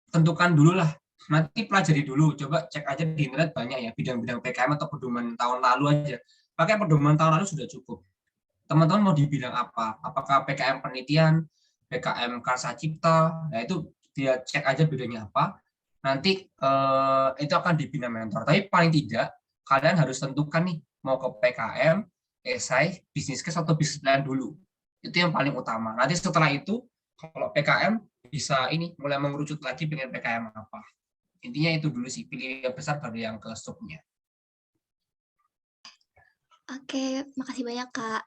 tentukan dulu lah, nanti pelajari dulu, coba cek aja di internet banyak ya bidang-bidang PKM atau pedoman tahun lalu aja, pakai pedoman tahun lalu sudah cukup. Teman-teman mau di bidang apa? Apakah PKM penelitian, PKM karsa cipta? Nah itu dia cek aja bedanya apa. Nanti itu akan dibina mentor. Tapi paling tidak kalian harus tentukan nih mau ke PKM, esai, bisnis case atau bisnis plan dulu. Itu yang paling utama. Nanti setelah itu kalau PKM bisa ini mulai mengerucut lagi pengen PKM apa. Intinya itu dulu sih, pilih yang besar baru yang ke subnya. Oke, makasih banyak Kak.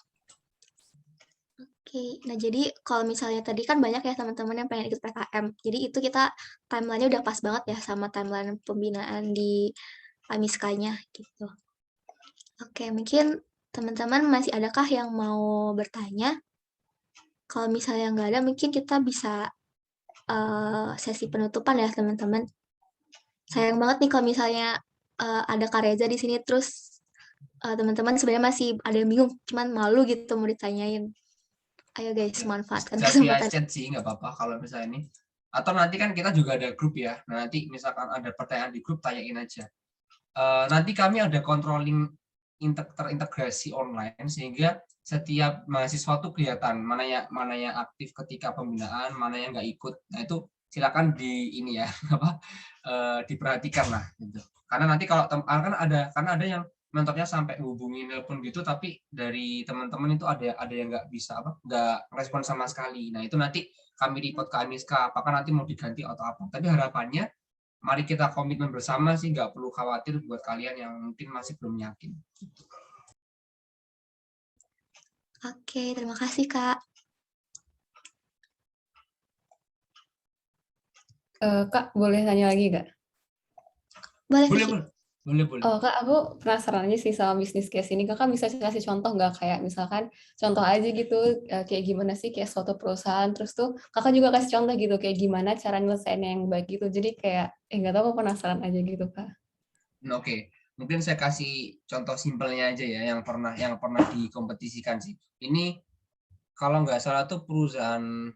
Oke, nah jadi kalau misalnya tadi kan banyak ya teman-teman yang pengen ikut PKM. Jadi itu kita timeline-nya udah pas banget ya sama timeline pembinaan di Amiska-nya gitu. Oke, mungkin teman-teman masih adakah yang mau bertanya? Kalau misalnya nggak ada, mungkin kita bisa sesi penutupan ya teman-teman. Sayang banget nih kalau misalnya ada Kak Reza di sini terus teman-teman sebenarnya masih ada yang bingung, cuman malu gitu mau ditanyain. Ayo guys, manfaatkan kesempatan. Chat sih nggak apa-apa kalau misalnya ini. Atau nanti kan kita juga ada grup ya. Nah, nanti misalkan ada pertanyaan di grup, tanyain aja. Nanti kami ada controlling terintegrasi online sehingga setiap mahasiswa tuh kelihatan mana yang aktif ketika pembinaan, mana yang nggak ikut. Nah itu silakan di ini ya diperhatikan lah gitu. Karena nanti kalau karena ada yang mentornya sampai hubungi nelpon gitu, tapi dari teman-teman itu ada yang nggak bisa nggak respon sama sekali. Nah itu nanti kami report ke Amiska apakah nanti mau diganti atau apa. Tapi harapannya mari kita komitmen bersama sih, nggak perlu khawatir buat kalian yang mungkin masih belum yakin. Oke, terima kasih Kak. Kak, boleh tanya lagi Kak? Boleh. Oh Kak, aku penasaran aja sih sama bisnis case ini. Kakak bisa kasih contoh nggak, kayak misalkan contoh aja gitu, kayak gimana sih kayak suatu perusahaan, terus tuh kakak juga kasih contoh gitu kayak gimana cara nyelesainnya yang baik gitu. Jadi kayak nggak tahu, aku penasaran aja gitu Kak. Oke, mungkin saya kasih contoh simpelnya aja ya yang pernah dikompetisikan sih. Ini kalau nggak salah tuh perusahaan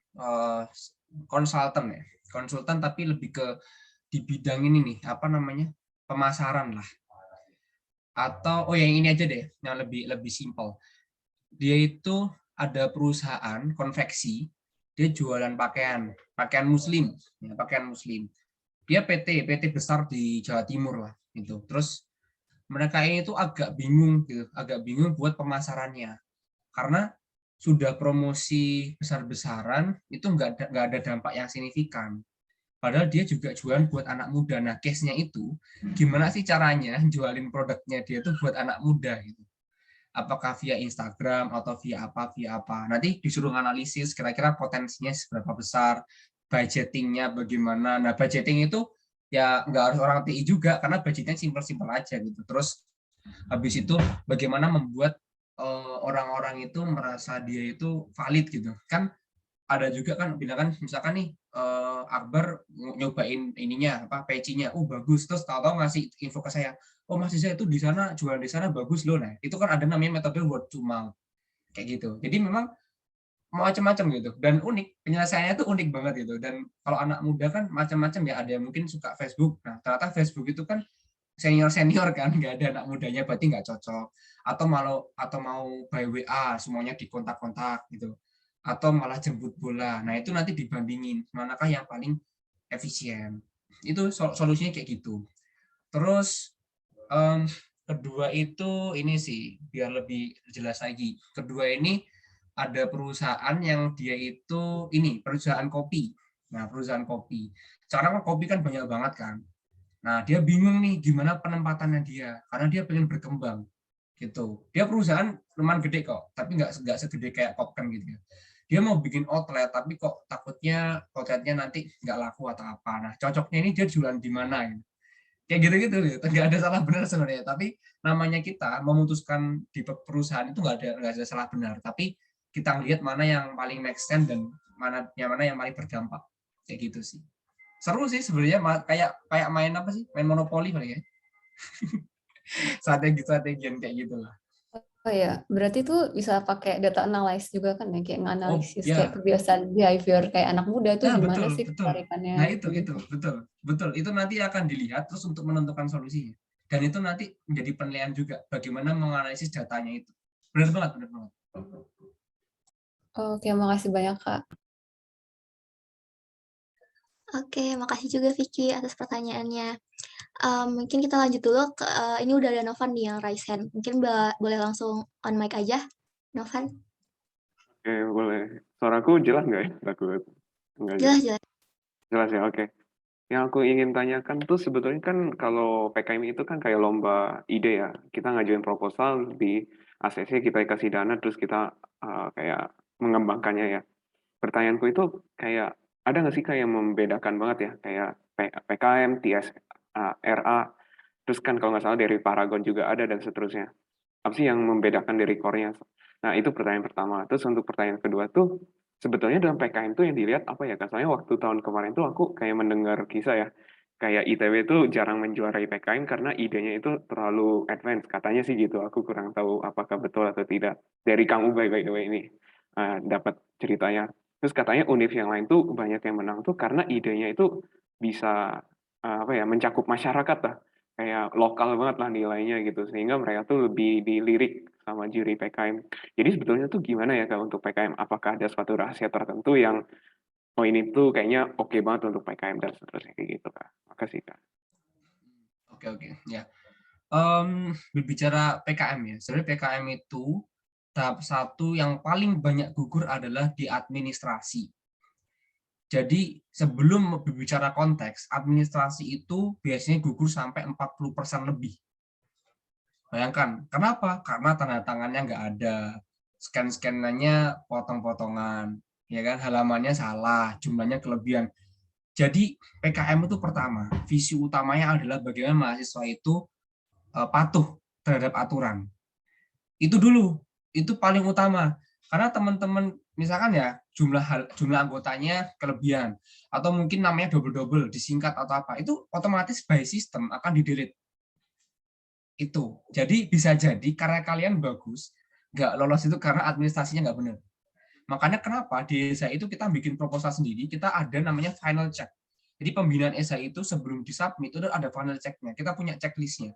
konsultan tapi lebih ke di bidang ini nih, apa namanya, pemasaran lah. Atau yang ini aja deh, yang lebih simpel. Dia itu ada perusahaan konveksi, dia jualan pakaian muslim, ya, pakaian muslim. Dia PT besar di Jawa Timur lah gitu. Terus mereka ini tuh agak bingung buat pemasarannya. Karena sudah promosi besar-besaran itu nggak ada dampak yang signifikan. Padahal dia juga jualan buat anak muda. Nah, case-nya itu gimana sih caranya jualin produknya dia tuh buat anak muda gitu. Apakah via Instagram atau via apa. Nanti disuruh analisis kira-kira potensinya seberapa besar, budgetingnya bagaimana. Nah, budgeting itu ya nggak harus orang TI juga, karena budgetnya simpel-simpel aja gitu. Terus habis itu bagaimana membuat orang-orang itu merasa dia itu valid gitu. Kan ada juga kan bilang kan misalkan nih Akbar nyobain ininya apa pecinya, bagus, terus tahu-tahu ngasih info ke saya, Mas Iza itu di sana jualan di sana bagus loh. Nah itu kan ada namanya metode word to mouth kayak gitu. Jadi memang macam-macam gitu dan unik, penyelesaiannya itu unik banget gitu. Dan kalau anak muda kan macam-macam ya, ada yang mungkin suka Facebook. Nah ternyata Facebook itu kan senior kan, nggak ada anak mudanya, berarti nggak cocok. Atau mau by WA semuanya di kontak-kontak gitu, atau malah jemput bola. Nah itu nanti dibandingin manakah yang paling efisien. Itu solusinya kayak gitu. Terus kedua itu ini sih biar lebih jelas lagi. Kedua ini ada perusahaan yang dia itu ini perusahaan kopi. Nah perusahaan kopi. Sekarang kopi kan banyak banget kan. Nah dia bingung nih gimana penempatannya dia, karena dia pengen berkembang gitu. Dia perusahaan lumayan gede kok, tapi nggak segede kayak Kopken gitu ya. Dia mau bikin outlet, tapi kok takutnya outletnya nanti nggak laku atau apa. Nah cocoknya ini dia jualan di mana gitu. Kayak gitu-gitu gitu. Nggak ada salah benar sebenarnya, tapi namanya kita memutuskan di perusahaan itu nggak ada salah benar, tapi kita lihat mana yang paling make sense dan mana yang paling berdampak kayak gitu sih. Seru sih sebenarnya, kayak main apa sih, main monopoli paling ya. Strategi-strategian kayak gitulah. Oh ya, berarti tuh bisa pakai data analysis juga kan ya, kayak nganalisis ya. kayak kebiasaan behavior kayak anak muda tuh Nah, gimana betul, sih betul. ketarikannya. Nah itu betul. Itu nanti akan dilihat terus untuk menentukan solusinya. Dan itu nanti menjadi penilaian juga bagaimana menganalisis datanya itu. Benar banget. Oke, makasih banyak Kak. Oke, makasih juga Vicky atas pertanyaannya. Mungkin kita lanjut dulu ke ini udah ada Novan nih yang raise hand. Mungkin boleh langsung on mic aja, Novan. Oke, boleh. Suaraku jelas nggak ya? Takut. Jelas. Jelas ya, oke. Yang aku ingin tanyakan tuh sebetulnya kan kalau PKM itu kan kayak lomba ide ya. Kita ngajuin proposal di ACC, kita kasih dana, terus kita kayak mengembangkannya ya. Pertanyaanku itu kayak, ada nggak sih kayak membedakan banget ya? Kayak PKM, TS, RA, terus kan kalau nggak salah dari Paragon juga ada dan seterusnya. Apa sih yang membedakan dari core-nya? Nah, itu pertanyaan pertama. Terus untuk pertanyaan kedua tuh, sebetulnya dalam PKM tuh yang dilihat apa ya? Soalnya waktu tahun kemarin tuh aku kayak mendengar kisah ya, kayak ITB tuh jarang menjuarai PKM karena idenya itu terlalu advance. Katanya sih gitu, aku kurang tahu apakah betul atau tidak. Dari Kang Ubay by the way ini, dapat ceritanya. Terus katanya univ yang lain tuh banyak yang menang tuh karena idenya itu bisa mencakup masyarakat lah. Kayak lokal banget lah nilainya gitu, sehingga mereka tuh lebih dilirik sama juri PKM. Jadi sebetulnya tuh gimana ya Kak untuk PKM? Apakah ada suatu rahasia tertentu yang ini tuh kayaknya oke banget untuk PKM dan seterusnya kayak gitu Kak? Makasih Kak. Oke ya. Berbicara PKM ya, sebenarnya PKM itu tahap 1 yang paling banyak gugur adalah di administrasi. Jadi sebelum berbicara konteks, administrasi itu biasanya gugur sampai 40% lebih. Bayangkan, kenapa? Karena tanda tangannya nggak ada, scan-scanannya potong-potongan, ya kan, halamannya salah, jumlahnya kelebihan. Jadi PKM itu pertama, visi utamanya adalah bagaimana mahasiswa itu patuh terhadap aturan. Itu dulu, itu paling utama. Karena teman-teman misalkan ya jumlah anggotanya kelebihan atau mungkin namanya double disingkat atau apa, itu otomatis by system akan di-delete. Itu. Jadi bisa jadi karya kalian bagus, nggak lolos itu karena administrasinya nggak benar. Makanya kenapa di esai itu kita bikin proposal sendiri, kita ada namanya final check. Jadi pembinaan esai itu sebelum disubmit itu ada final check-nya. Kita punya checklist-nya.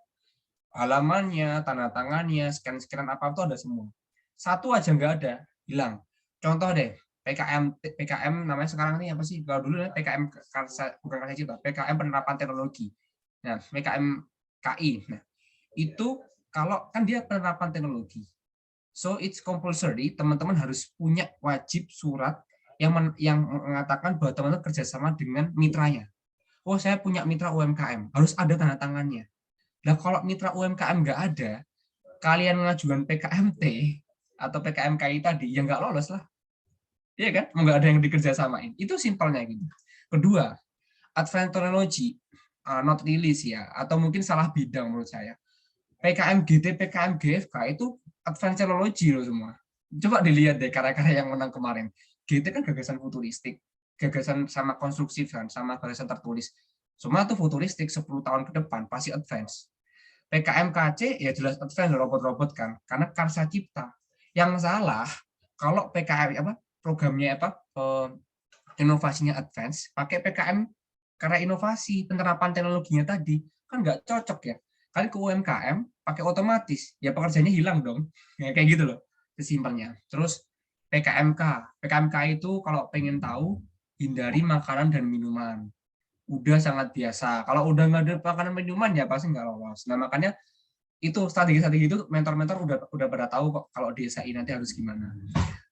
Halamannya, tanda tangannya, scan-scanan apa itu ada semua. Satu aja nggak ada, hilang. Contoh deh, PKM namanya sekarang ini apa sih? Kalau dulu PKM bukan Karsa Cipta, PKM penerapan teknologi. Nah, PKM KI. Nah, itu kalau kan dia penerapan teknologi. So it's compulsory, teman-teman harus punya wajib surat yang mengatakan bahwa teman-teman kerjasama dengan mitranya. Oh, saya punya mitra UMKM, harus ada tanda tangannya. Nah, kalau mitra UMKM nggak ada, kalian mengajukan PKMT atau PKMKI tadi, ya nggak lolos lah. Iya kan? Nggak ada yang dikerjasamain. Itu simpelnya gitu. Kedua, advanced technology, not release ya, atau mungkin salah bidang menurut saya. PKM GT, PKM GFK itu advanced technology loh semua. Coba dilihat deh karya-karya yang menang kemarin. GT kan gagasan futuristik. gagasan sama konstruksi kan, sama gagasan tertulis. Semua itu futuristik 10 tahun ke depan pasti advance. PKMKC ya jelas advance robot-robot kan, karena karsa cipta. Yang salah kalau PKM apa programnya apa inovasinya advance, pakai PKM karena inovasi penerapan teknologinya tadi kan nggak cocok ya. Kali ke UMKM pakai otomatis, ya pekerjaannya hilang dong. Ya, kayak gitu loh, sesimpelnya. Terus PKMK itu kalau pengen tahu, hindari makanan dan minuman. Udah sangat biasa. Kalau udah nggak ada makanan minuman ya pasti nggak lolos. Nah makanya itu strategi-strategi itu mentor-mentor udah pada tahu kok kalau di SAI nanti harus gimana.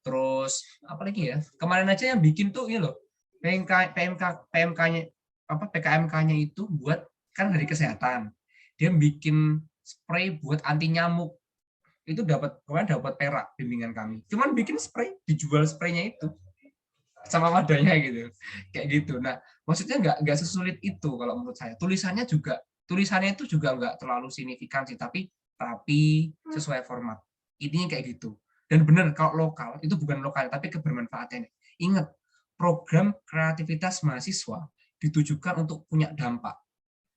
Terus apalagi ya, kemarin aja yang bikin tuh ini loh, PMK-nya apa PKMK-nya itu buat kan dari kesehatan. Dia bikin spray buat anti nyamuk. Itu kemarin dapat perak bimbingan kami. Cuman bikin spray, dijual spraynya itu sama wadahnya gitu. Kayak gitu. Nah, maksudnya nggak sesulit itu kalau menurut saya. Tulisannya itu juga nggak terlalu signifikan sih, tapi rapi, sesuai format. Intinya kayak gitu. Dan benar kalau lokal itu bukan lokal tapi kebermanfaatannya. Ingat, program kreativitas mahasiswa ditujukan untuk punya dampak.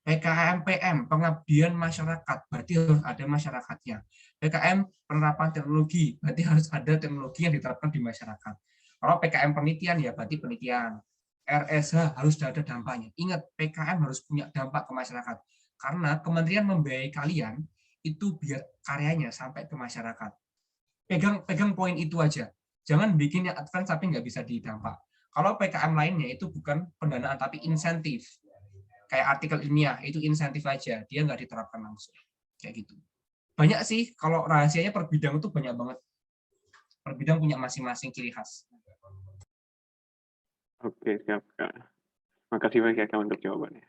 PKM pengabdian masyarakat, berarti harus ada masyarakatnya. PKM penerapan teknologi, berarti harus ada teknologi yang diterapkan di masyarakat. Kalau PKM penelitian ya berarti penelitian. RSH harus ada dampaknya. Ingat, PKM harus punya dampak ke masyarakat. Karena kementerian membiayai kalian itu biar karyanya sampai ke masyarakat. Pegang poin itu aja. Jangan bikin yang advance tapi nggak bisa didampak. Kalau PKM lainnya itu bukan pendanaan tapi insentif. Kayak artikel ilmiah itu insentif aja, dia nggak diterapkan langsung. Kayak gitu. Banyak sih, kalau rahasianya per bidang itu banyak banget. Per bidang punya masing-masing ciri khas. Oke, siap, Kak. Makasih banyak Kak untuk jawabannya.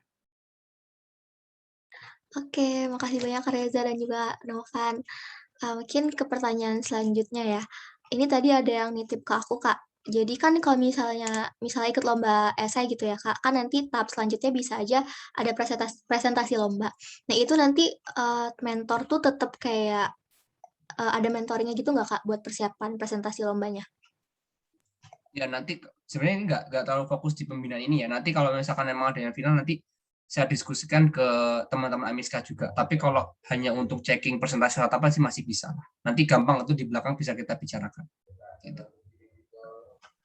Oke, makasih banyak Kak Reza dan juga Novan. Mungkin ke pertanyaan selanjutnya ya. Ini tadi ada yang nitip ke aku, Kak. Jadi kan kalau misalnya ikut lomba esai gitu ya, Kak, kan nanti tahap selanjutnya bisa aja ada presentasi lomba. Nah, itu nanti, mentor tuh tetap kayak, ada mentoring-nya gitu nggak, Kak, buat persiapan presentasi lombanya? Ya nanti sebenarnya ini nggak terlalu fokus di pembinaan ini ya. Nanti kalau misalkan memang ada yang final nanti saya diskusikan ke teman-teman Amiska juga. Tapi kalau hanya untuk checking presentasi atau apa sih masih bisa. Nanti gampang itu di belakang bisa kita bicarakan. Gitu.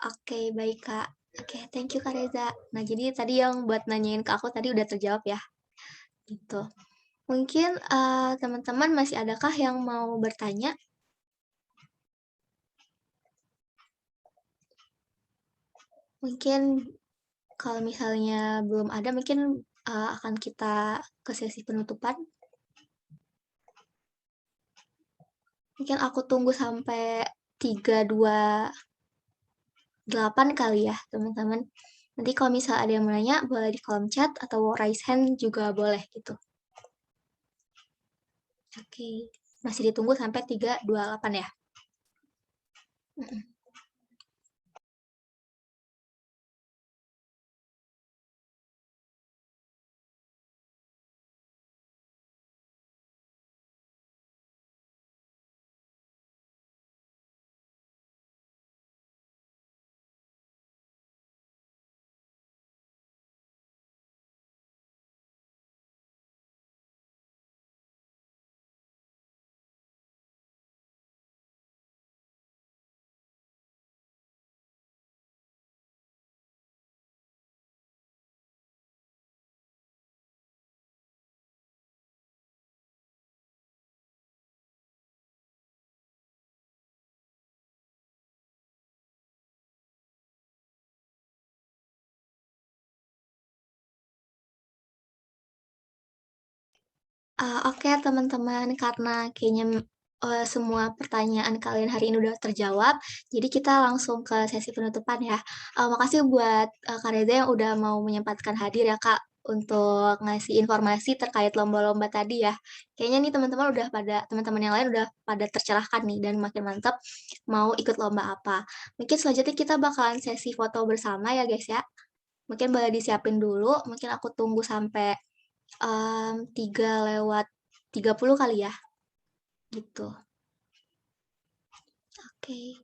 Oke, baik, Kak. Oke, thank you, Kak Reza. Nah, jadi tadi yang buat nanyain ke aku tadi udah terjawab ya, gitu. Mungkin, teman-teman masih adakah yang mau bertanya? Mungkin kalau misalnya belum ada, mungkin, akan kita ke sesi penutupan. Mungkin aku tunggu sampai 328 kali ya, teman-teman. Nanti kalau misal ada yang mau nanya, boleh di kolom chat atau raise hand juga boleh gitu. Oke, masih ditunggu sampai 328 ya? Oke teman-teman, karena kayaknya, semua pertanyaan kalian hari ini udah terjawab, jadi kita langsung ke sesi penutupan ya. Makasih buat, Kak Reza yang udah mau menyempatkan hadir ya Kak, untuk ngasih informasi terkait lomba-lomba tadi ya. Kayaknya nih teman-teman yang lain udah pada tercerahkan nih dan makin mantap mau ikut lomba apa. Mungkin selanjutnya kita bakalan sesi foto bersama ya guys ya. Mungkin boleh disiapin dulu, mungkin aku tunggu sampai 3:30 kali ya, gitu. Oke.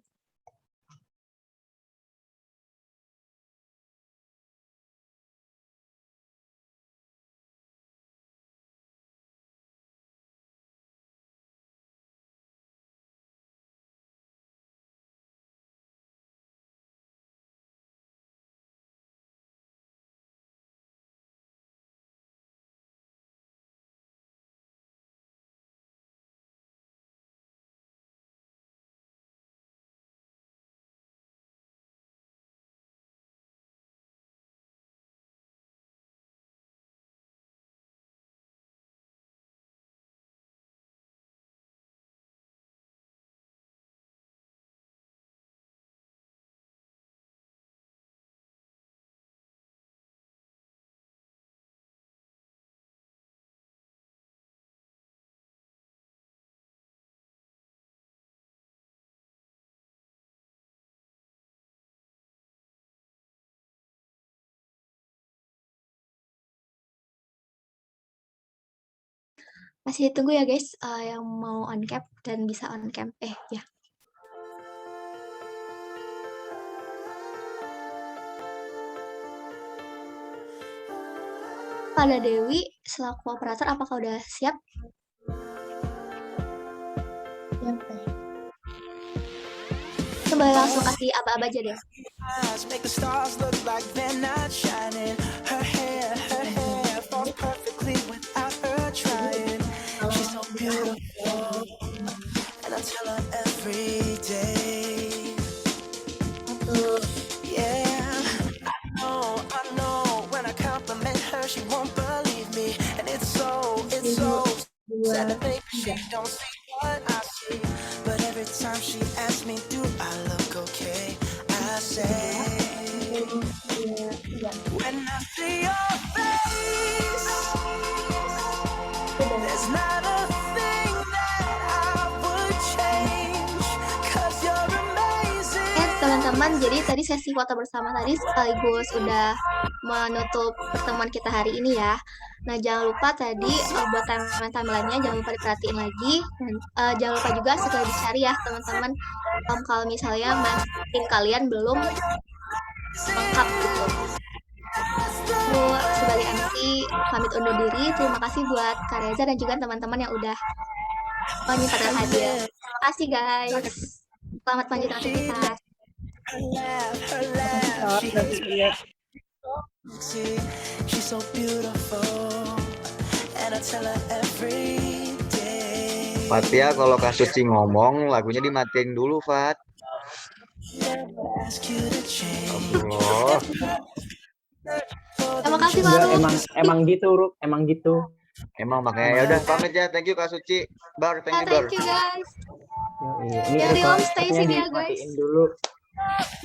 Masih tunggu ya guys, yang mau on cam dan bisa on cam. Ya. Pada Dewi, selaku operator, apakah udah siap? Coba langsung kasih aba-aba aja deh. Make the stars look like they're not shining. Her hair falls perfectly without her trying. She's so beautiful, and I tell her every day. Yeah, I know. When I compliment her, she won't believe me, and it's so sad to think she don't see what I see. But every time she asks me, do I look okay? I say, when I see your face, there's not a thing that I would change, 'cause you're amazing. Teman-teman, jadi tadi sesi foto bersama tadi sekaligus udah menutup pertemuan kita hari ini ya. Nah, jangan lupa tadi buat timeline-nya jangan lupa diperhatiin lagi. Dan jangan lupa juga sekali dicari ya teman-teman, kalau misalnya tim kalian belum lengkap gitu. Aku sebagai MC pamit undur diri. Terima kasih buat Kak Reza dan juga teman-teman yang udah menyempatkan hadir. Terima kasih guys. Selamat melanjutkan aktivitas. She's so beautiful, and I tell her every day. Fatia, kalau Kak Suci ngomong, lagunya dimatiin dulu, Fat. Allah. Terima kasih Pak Ruk. Emang gitu, Ruk. Emang gitu. Emang makanya ya udah pamit ya. Thank you Kak Suci. Bar, thank you Bar. Thank you guys. Ini Ya, Rilom stay sini ya guys. dimatiin dulu.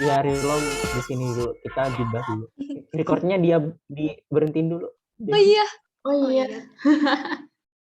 Ya, Rilom di sini dulu. Kita jeda dulu. Recordnya dia berhentiin dulu. Oh iya. Oh iya.